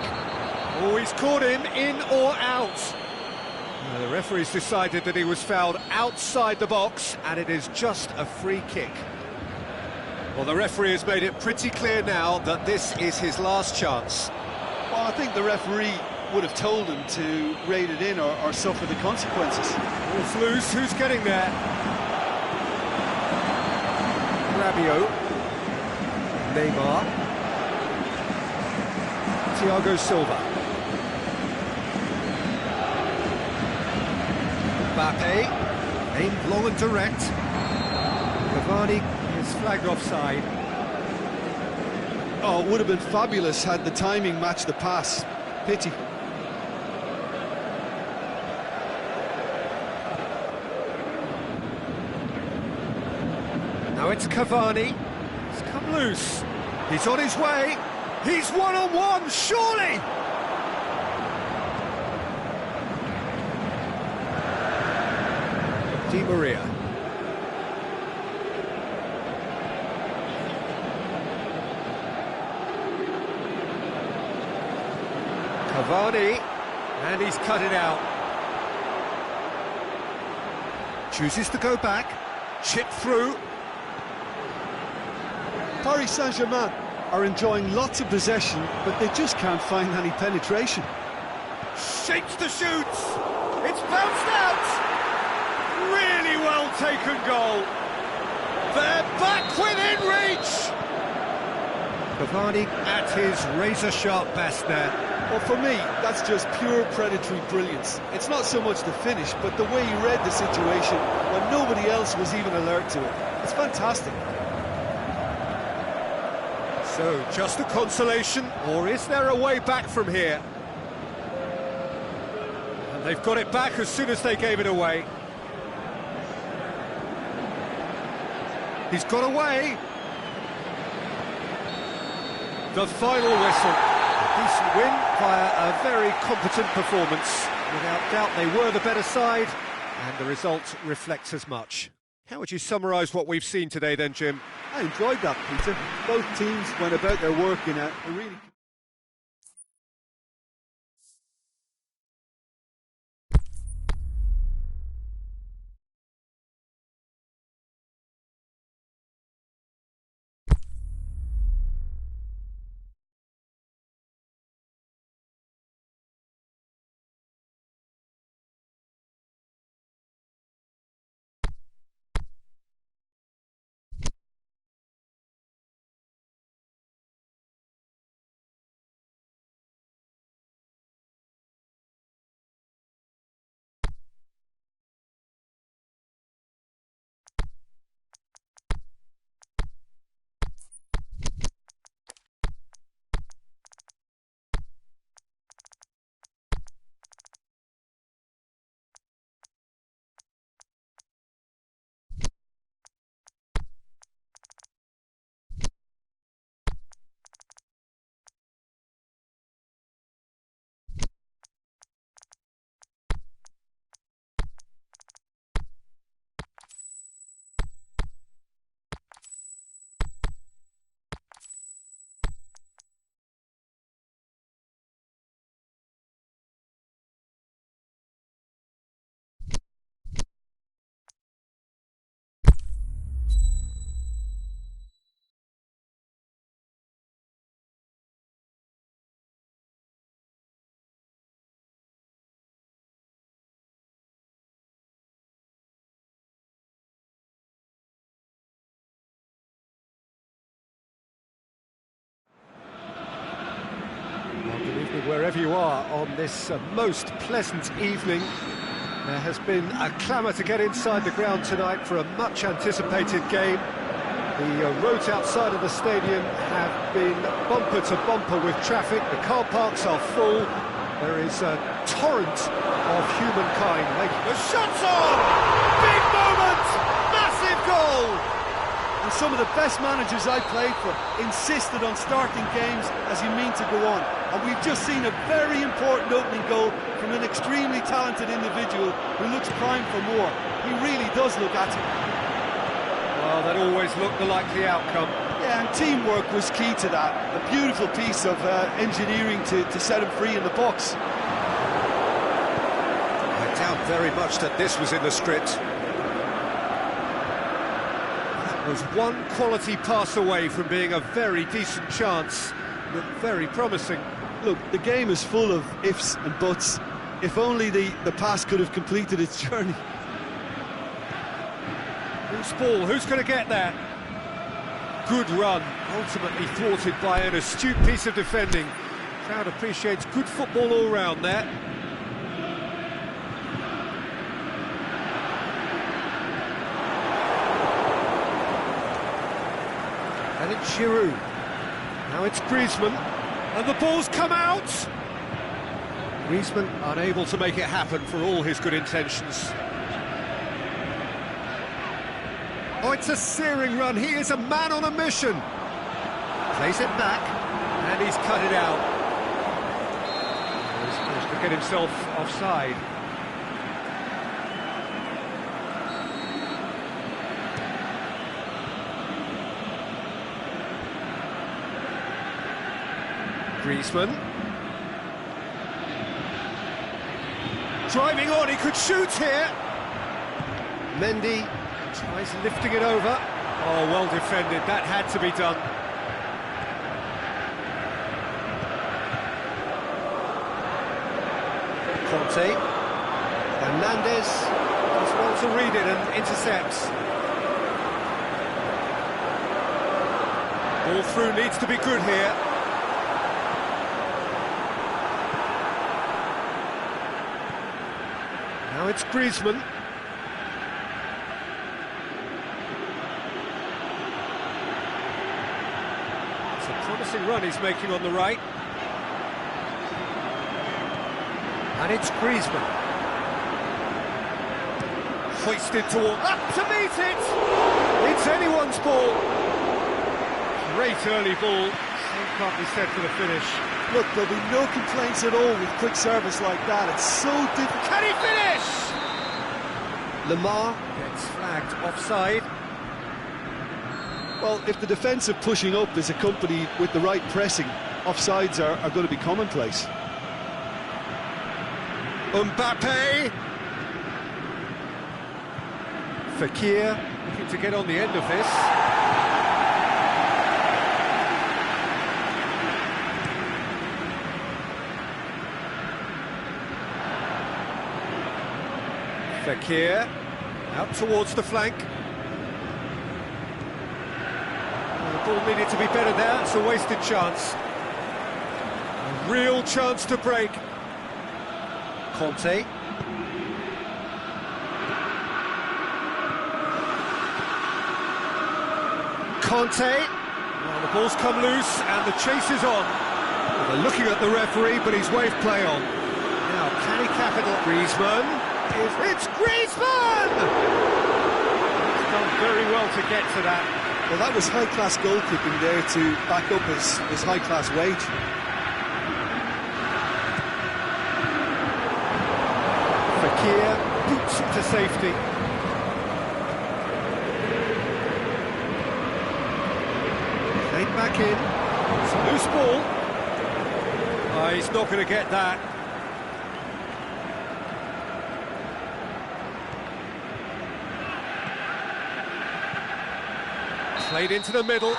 Oh, he's caught him, in or out. The referee's decided that he was fouled outside the box, and it is just a free kick. Well, the referee has made it pretty clear now that this is his last chance. Well, I think the referee would have told him to rate it in or suffer the consequences. Ball's loose, who's getting there? Rabiot. Neymar. Thiago Silva. Mbappe, aimed long and direct. Cavani is flagged offside. Oh, it would have been fabulous had the timing matched the pass. Pity. Now it's Cavani. He's come loose. He's on his way. He's one-on-one, surely! Di Maria. Cavani, and he's cut it out. Chooses to go back, chip through. Paris Saint-Germain are enjoying lots of possession, but they just can't find any penetration. Shapes the shoots. It's bounced out. Really well taken goal. They're back within reach. Cavani at his razor-sharp best there. Well, for me, that's just pure predatory brilliance. It's not so much the finish, but the way he read the situation when nobody else was even alert to it. It's fantastic. So, just a consolation, or is there a way back from here? And they've got it back as soon as they gave it away. He's got away. The final whistle. A decent win via a very competent performance. Without doubt, they were the better side, and the result reflects as much. How would you summarise what we've seen today then, Jim? I enjoyed that, Peter. Both teams went about their work in a really... Wherever you are on this most pleasant evening, there has been a clamour to get inside the ground tonight for a much anticipated game. The roads outside of the stadium have been bumper to bumper with traffic. The car parks are full. There is a torrent of humankind making the shots on! Big moment! Massive goal! And some of the best managers I played for insisted on starting games as you mean to go on. And we've just seen a very important opening goal from an extremely talented individual who looks primed for more. He really does look at it. Well, that always looked the likely outcome. Yeah, and teamwork was key to that. A beautiful piece of engineering to set him free in the box. I doubt very much that this was in the script. That was one quality pass away from being a very decent chance. Looked very promising. Look, the game is full of ifs and buts. If only the pass could have completed its journey. Loose ball, who's going to get that? Good run, ultimately thwarted by an astute piece of defending. Crowd appreciates good football all round there. And it's Giroud. Now it's Griezmann. And the ball's come out! Griezmann unable to make it happen for all his good intentions. Oh, it's a searing run. He is a man on a mission. Plays it back, and he's cut it out. He's managed to get himself offside. Griezmann. Driving on, he could shoot here. Mendy tries lifting it over. Oh, well defended, that had to be done. Conte. Hernandez does well to read it and intercepts. Ball through needs to be good here. Now it's Griezmann. It's a promising run he's making on the right. And it's Griezmann. Hoisted toward... Up to meet it! It's anyone's ball. Great early ball. Same can't be said for the finish. Look, there'll be no complaints at all with quick service like that. It's so difficult. Can he finish? Lamar gets flagged offside. Well, if the defensive pushing up is accompanied with the right pressing, offsides are going to be commonplace. Mbappe. Fekir looking to get on the end of this. Fekir out towards the flank. Well, the ball needed to be better there. It's a wasted chance. A real chance to break. Conte. Conte. Well, the ball's come loose and the chase is on. Well, they're looking at the referee, but he's waved play on. Now, can he capital? Griezmann. It's Griezmann! He's done very well to get to that. Well, that was high-class goalkeeping there to back up his high-class wage. Fekir boots it to safety. Played back in. It's a loose ball. Oh, he's not going to get that. Played into the middle.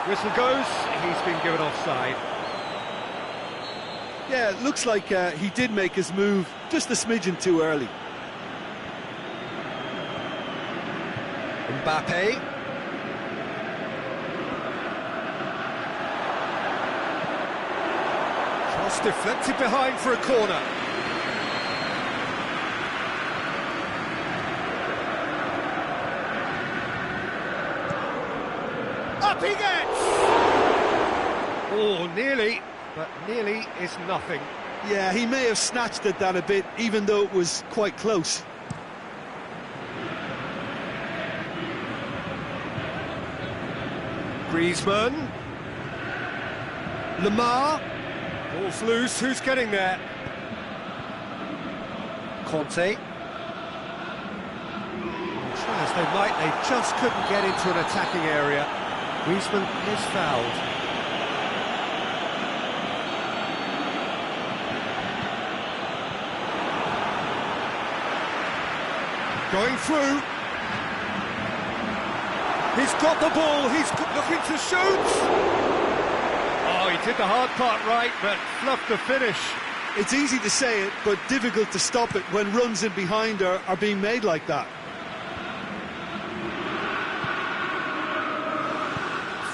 Whistle goes. He's been given offside. Yeah, it looks like he did make his move just a smidgen too early. Mbappe. Cross deflected behind for a corner. up he gets! Oh, nearly, but nearly is nothing. Yeah, he may have snatched at that a bit, even though it was quite close. Griezmann. Lamar. Ball's loose, who's getting there? Conte. Try as they might, they just couldn't get into an attacking area. Griezmann is fouled. Going through. He's got the ball, he's looking to shoot. Oh, he did the hard part right, but fluffed the finish. It's easy to say it, but difficult to stop it when runs in behind are being made like that.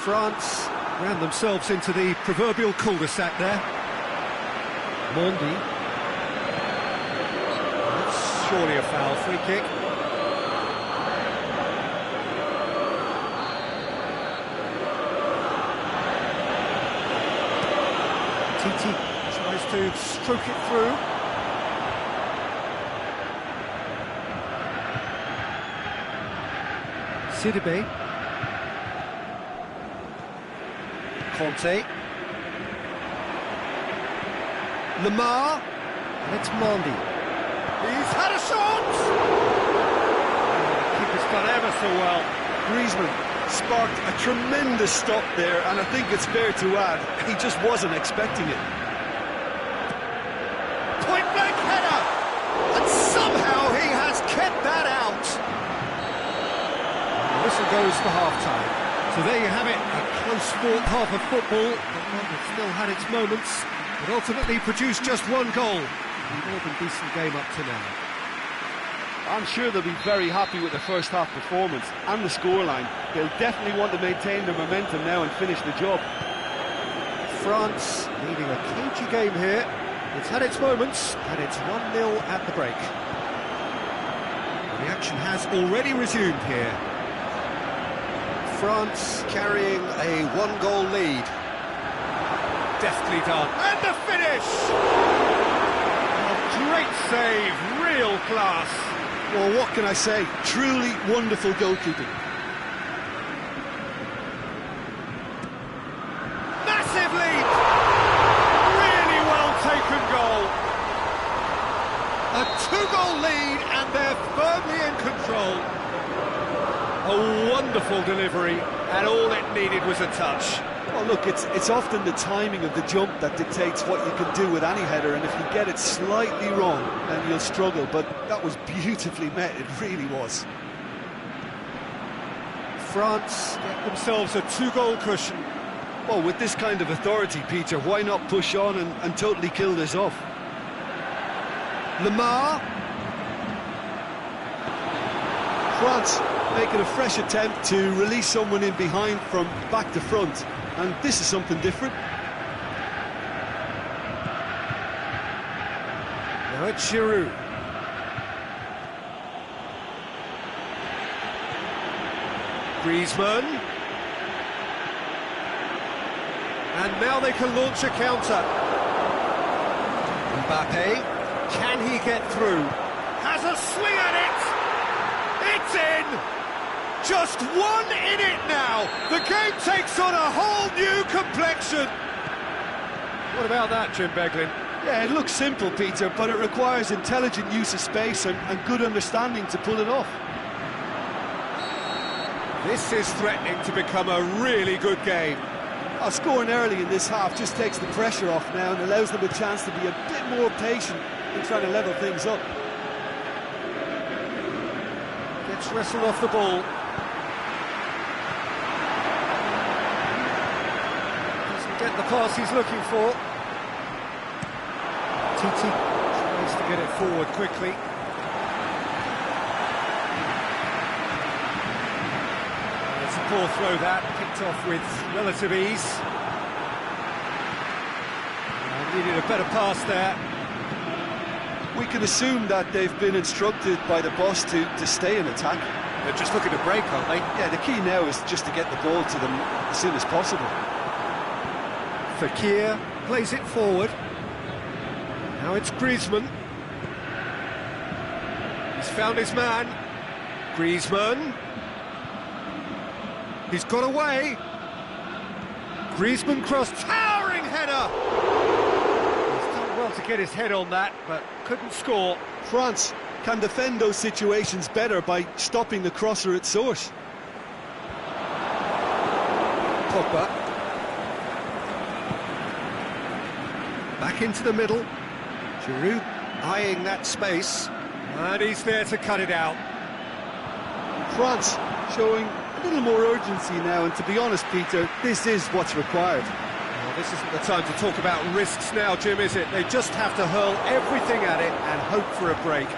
France ran themselves into the proverbial cul-de-sac there. Mondi. That's surely a foul, free kick. Titi tries to stroke it through. Sidibe. Conte. Lamar. And it's Mondi. He's had a shot! The keeper's done ever so well. Griezmann sparked a tremendous stop there, and I think it's fair to add, he just wasn't expecting it. Point-blank header! And somehow he has kept that out! The whistle goes for half-time. So there you have it, a close-fought half of football, but one that still had its moments, but ultimately produced just one goal. A more than decent game up to now. I'm sure they'll be very happy with the first half performance and the scoreline. They'll definitely want to maintain their momentum now and finish the job. France leading a cagey game here. It's had its moments, and it's 1-0 at the break. The action has already resumed here. France carrying a one-goal lead. Deftly done. And the finish! A great save, real class. Well, what can I say? Truly wonderful goalkeeping. Massive lead! Really well taken goal. A two-goal lead and they're firmly in control. A wonderful delivery and all it needed was a touch. Well, look, it's often the timing of the jump that dictates what you can do with any header, and if you get it slightly wrong, then you'll struggle, but that was beautifully met, it really was. France get themselves a two-goal cushion. Well, with this kind of authority, Peter, why not push on and totally kill this off? Lamar. France making a fresh attempt to release someone in behind from back to front, and this is something different. Now it's Giroud. Griezmann. And now they can launch a counter. Mbappe, can he get through? Has a swing at it! It's in! Just one in it now! The game takes on a whole new complexion! What about that, Jim Beglin? Yeah, it looks simple, Peter, but it requires intelligent use of space and good understanding to pull it off. This is threatening to become a really good game. Scoring early in this half just takes the pressure off now and allows them a chance to be a bit more patient in trying to level things up. Gets wrestled off the ball. Doesn't get the pass he's looking for. Titi tries to get it forward quickly. It's a poor throw that, picked off with relative ease. Needed a better pass there. We can assume that they've been instructed by the boss to stay in attack. They're just looking to break, aren't they? Yeah, the key now is just to get the ball to them as soon as possible. Fekir plays it forward. Now it's Griezmann. He's found his man. Griezmann. He's got away. Griezmann cross, towering header! He's done well to get his head on that, but couldn't score. France can defend those situations better by stopping the crosser at source. Pogba. Back into the middle. Giroud eyeing that space. And he's there to cut it out. France showing a little more urgency now, and to be honest, Peter, this is what's required. Well, this isn't the time to talk about risks now, Jim, is it? They just have to hurl everything at it and hope for a break.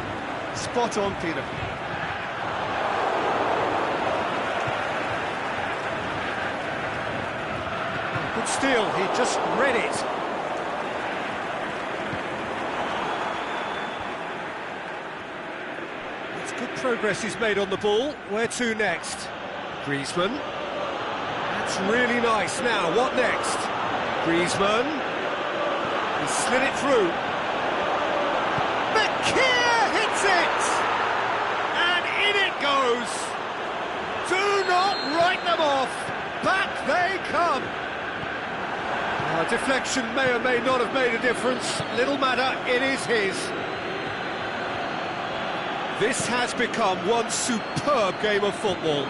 Spot on, Peter. Good steal, he just read it. It's good progress he's made on the ball. Where to next? Griezmann. That's really nice. Now, what next? Griezmann. He slid it through. Fekir hits it! And in it goes. Do not write them off. Back they come. Deflection may or may not have made a difference. Little matter, it is his. This has become one superb game of football.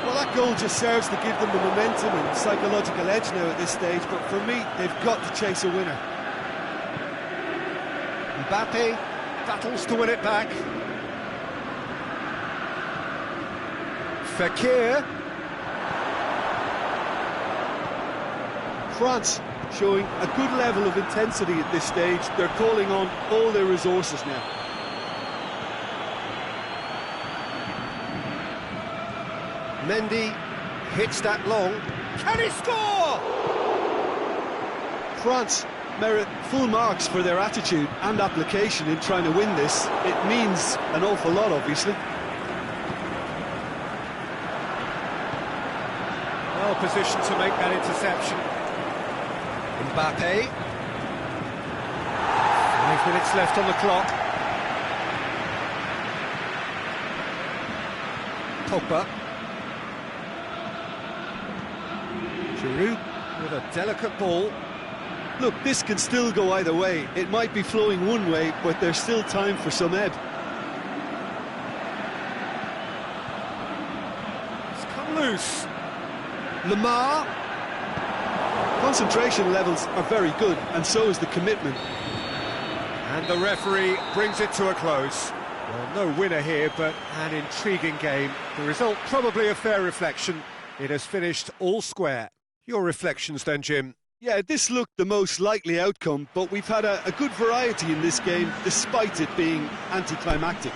Well, that goal just serves to give them the momentum and psychological edge now at this stage, but for me, they've got to chase a winner. Mbappe battles to win it back. Fekir. France showing a good level of intensity at this stage. They're calling on all their resources now. Mendy hits that long. Can he score? France merit full marks for their attitude and application in trying to win this. It means an awful lot, obviously. Well positioned to make that interception. Mbappe. 5 minutes left on the clock. Pogba. Giroud with a delicate ball. Look, this can still go either way. It might be flowing one way, but there's still time for some ebb. It's come loose. Lamar. Concentration levels are very good, and so is the commitment. And the referee brings it to a close. Well, no winner here, but an intriguing game. The result probably a fair reflection. It has finished all square. Your reflections then, Jim? Yeah, this looked the most likely outcome, but we've had a good variety in this game, despite it being anticlimactic.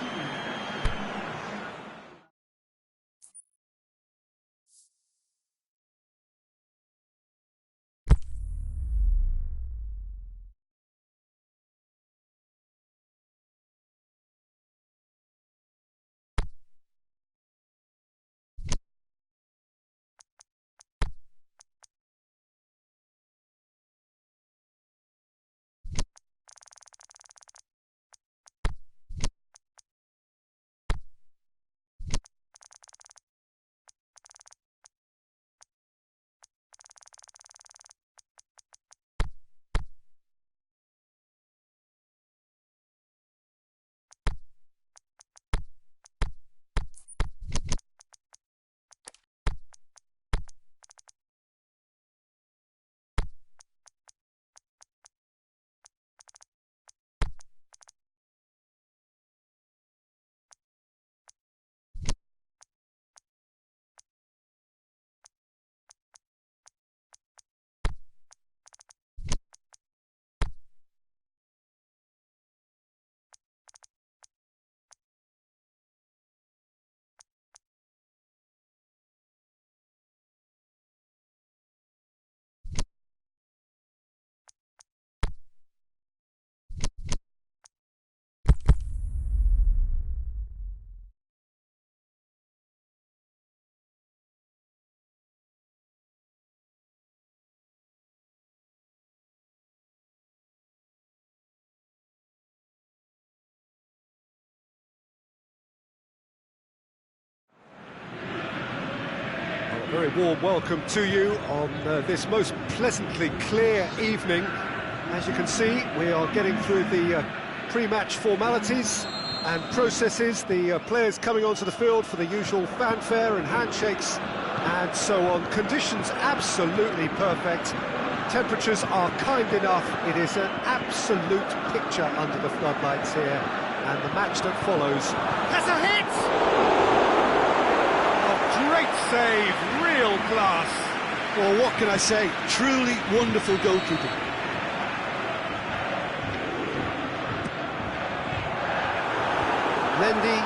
Very warm welcome to you on this most pleasantly clear evening. As you can see, we are getting through the pre-match formalities and processes, the players coming onto the field for the usual fanfare and handshakes and so on. Conditions absolutely perfect. Temperatures are kind enough. It is an absolute picture under the floodlights here. And the match that follows has a hit! A great save, real class. Well, what can I say? Truly wonderful goalkeeping. Mendy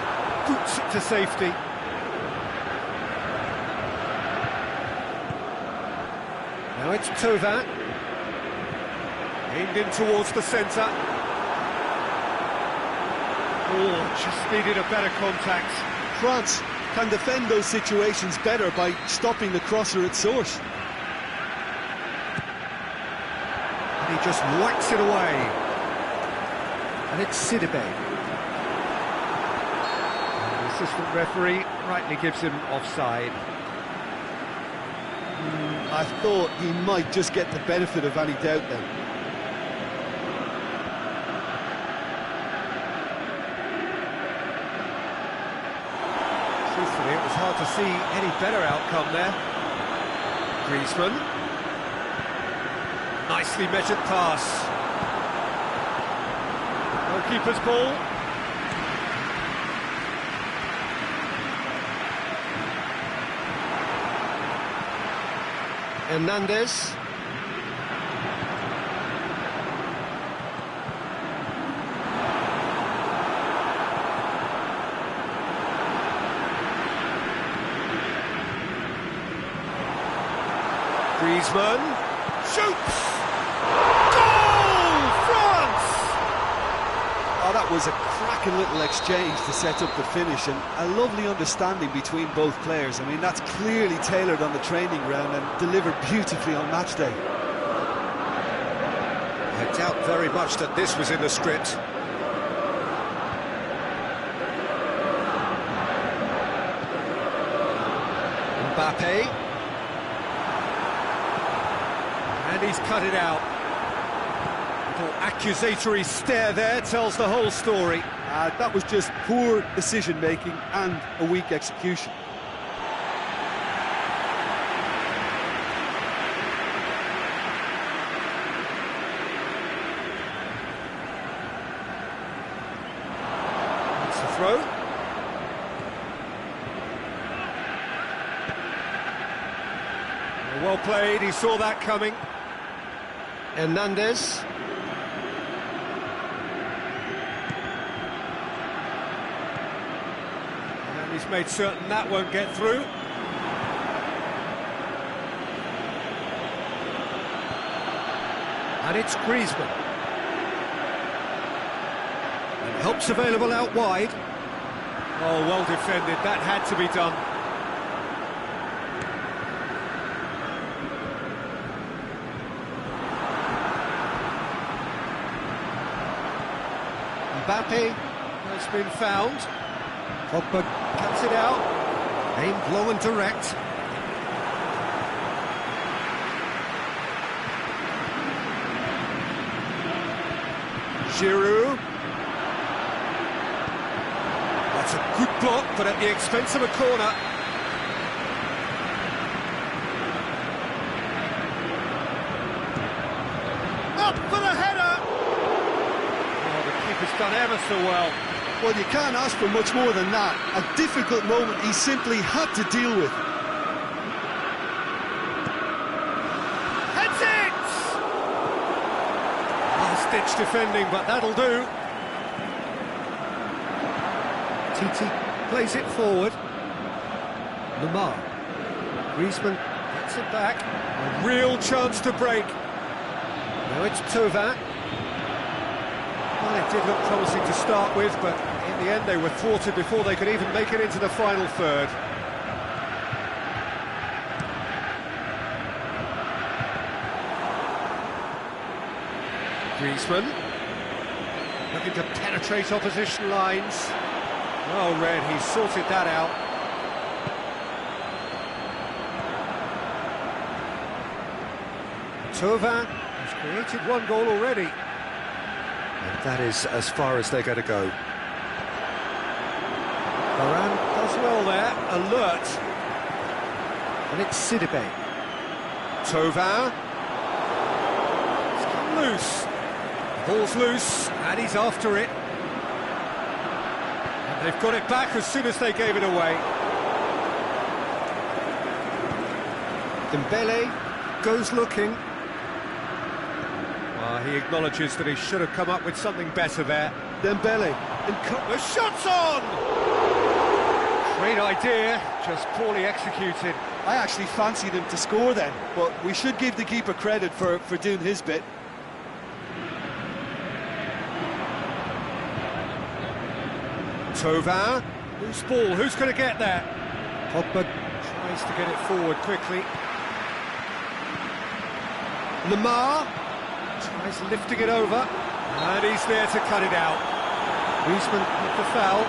boots it to safety. Now it's Tovin. Aimed in towards the centre. Oh, just needed a better contact. France can defend those situations better by stopping the crosser at source. And he just whacks it away. And it's Sidibe. The assistant referee rightly gives him offside. I thought he might just get the benefit of any doubt then. Truthfully, it was hard to see any better outcome there. Griezmann. Nicely measured pass. Goalkeeper's ball. Hernandez. Griezmann shoots! Goal! France! Oh, that was a cracking little exchange to set up the finish, and a lovely understanding between both players. I mean, that's clearly tailored on the training ground and delivered beautifully on match day. I doubt very much that this was in the script. Mbappe. And he's cut it out. Little accusatory stare there tells the whole story. That was just poor decision-making and a weak execution. It's a throw. Well played, he saw that coming. Hernandez. And he's made certain that won't get through. And it's Griezmann. And help's available out wide. Oh, well defended, that had to be done. Mbappe has been found. Pogba cuts it out. Aimed low and direct. Giroud. That's a good block, but at the expense of a corner. Up for the header! It's done ever so well. Well, you can't ask for much more than that. A difficult moment he simply had to deal with. Heads it! Last-ditch defending, but that'll do. Titi plays it forward. Lamar. Griezmann gets it back. A real chance to break. Now it's Tovin. Well, it did look promising to start with, but in the end they were thwarted before they could even make it into the final third. Griezmann looking to penetrate opposition lines. Well read, he sorted that out. Thauvin has created one goal already. And that is as far as they're going to go. Varane does well there, alert. And it's Sidibe. Thauvin. It's come loose. Ball's loose, and he's after it. And they've got it back as soon as they gave it away. Dembele goes looking. He acknowledges that he should have come up with something better there. Dembele, and the shot's on! Great idea, just poorly executed. I actually fancied him to score then, but we should give the keeper credit for doing his bit. Thauvin, loose ball, who's going to get there? Pogba tries to get it forward quickly. Lamar tries lifting it over, and he's there to cut it out. Griezmann with the foul.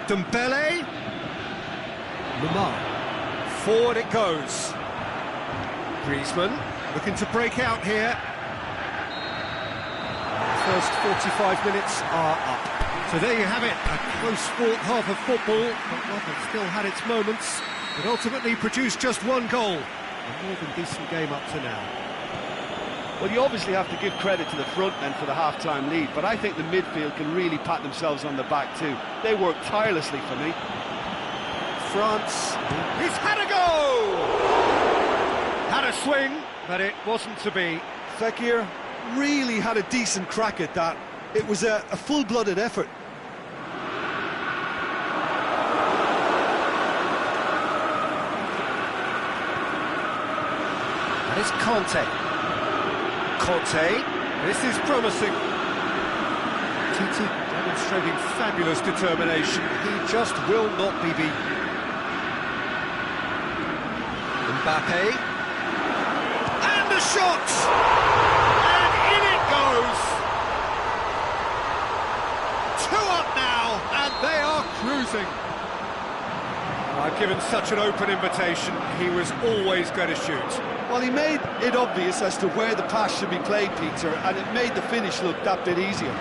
Dembele. Lamar. Forward it goes. Griezmann looking to break out here. The first 45 minutes are up. So there you have it, a close-fought half of football, but one that still had its moments, but ultimately produced just one goal. A more than decent game up to now. Well, you obviously have to give credit to the front men for the half-time lead, but I think the midfield can really pat themselves on the back too. They work tirelessly for me. France, he's had a go! Had a swing, but it wasn't to be. Fekir really had a decent crack at that. It was a full-blooded effort. And it's Conte. This is promising. Titi demonstrating fabulous determination. He just will not be beaten. Mbappe. And the shot! And in it goes! 2 up now, and they are cruising. I've given such an open invitation, he was always going to shoot. Well, he made it obvious as to where the pass should be played, Peter, and it made the finish look that bit easier.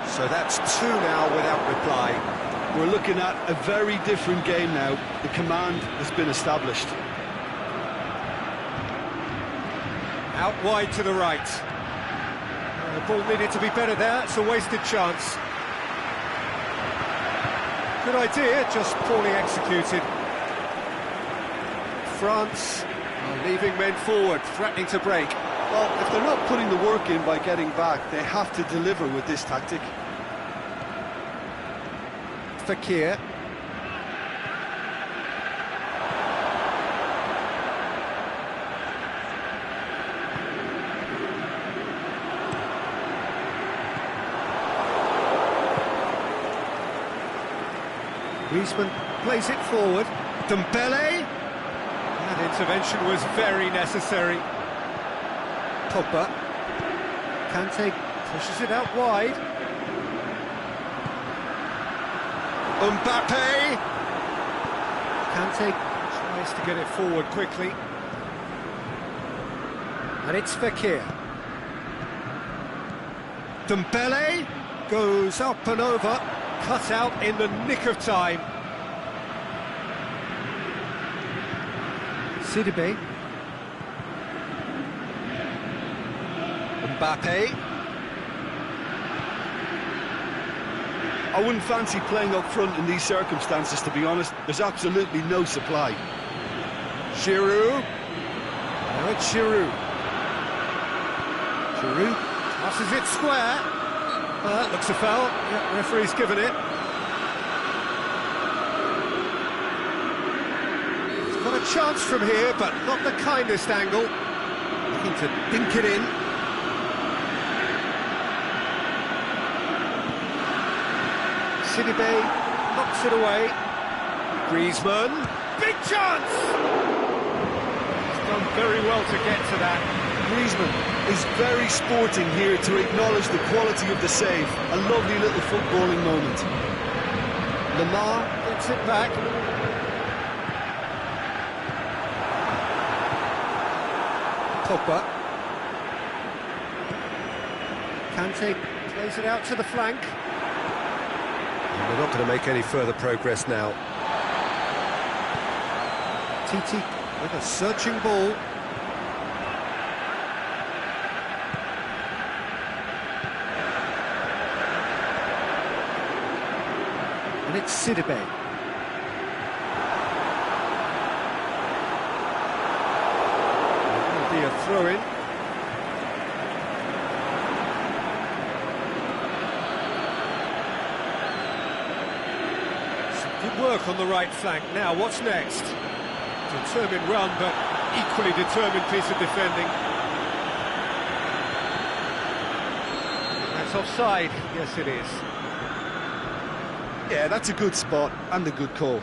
So that's 2 now without reply. We're looking at a very different game now. The command has been established. Out wide to the right. The ball needed to be better there, it's a wasted chance. Good idea, just poorly executed. France are leaving men forward, threatening to break. Well, if they're not putting the work in by getting back, they have to deliver with this tactic. Fekir. Griezmann plays it forward. Dembele. That intervention was very necessary. Pogba. Kante pushes it out wide. Mbappe! Kante tries to get it forward quickly. And it's Fekir. Dembele goes up and over, cut out in the nick of time. Sidibe. Mbappe. I wouldn't fancy playing up front in these circumstances, to be honest. There's absolutely no supply. Giroud. Now it's Giroud. Giroud passes it square. Looks a foul. Yeah, referee's given it. He's got a chance from here, but not the kindest angle. Looking to dink it in. Sidibe knocks it away. Griezmann, big chance! He's done very well to get to that. Griezmann is very sporting here to acknowledge the quality of the save. A lovely little footballing moment. Lamar gets it back. Pogba. Kante plays it out to the flank. And they're not going to make any further progress now. Titi with a searching ball. And it's Sidibe. It will be a throw-in. Some good work on the right flank. Now, what's next? Determined run, but equally determined piece of defending. That's offside. Yes, it is. Yeah, that's a good spot and a good call.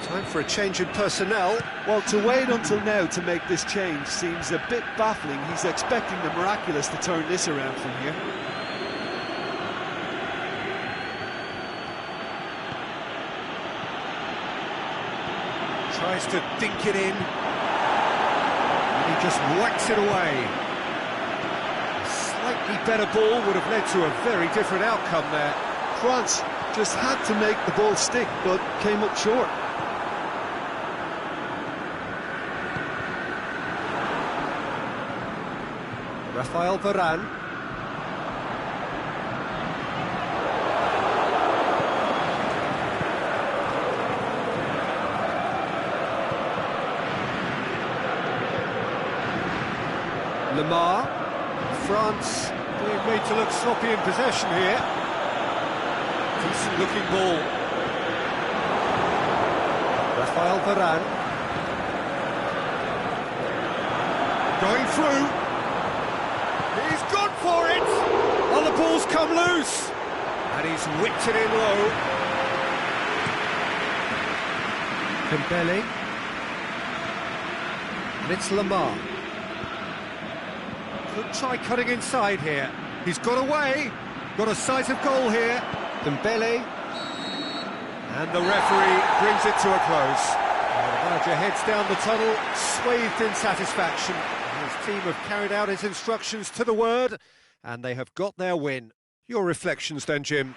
Time for a change in personnel. Well, to wait until now to make this change seems a bit baffling. He's expecting the miraculous to turn this around from here. Tries to dink it in. And he just whacks it away. A slightly better ball would have led to a very different outcome there. France just had to make the ball stick, but came up short. Rafael Varane. Lamar. France being made to look sloppy in possession here. Decent looking ball. Rafael Varane. Going through. He's gone for it! Oh, the ball's come loose! And he's whipped it in low. Dembele. And it's Lamar. Could try cutting inside here. He's got away. Got a sight of goal here. Dembele. And the referee brings it to a close. The manager heads down the tunnel, swathed in satisfaction. His team have carried out his instructions to the word, and they have got their win. Your reflections then, Jim?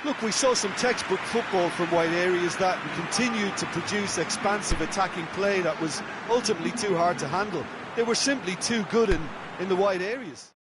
Look, we saw some textbook football from wide areas that continued to produce expansive attacking play that was ultimately too hard to handle. They were simply too good in the wide areas.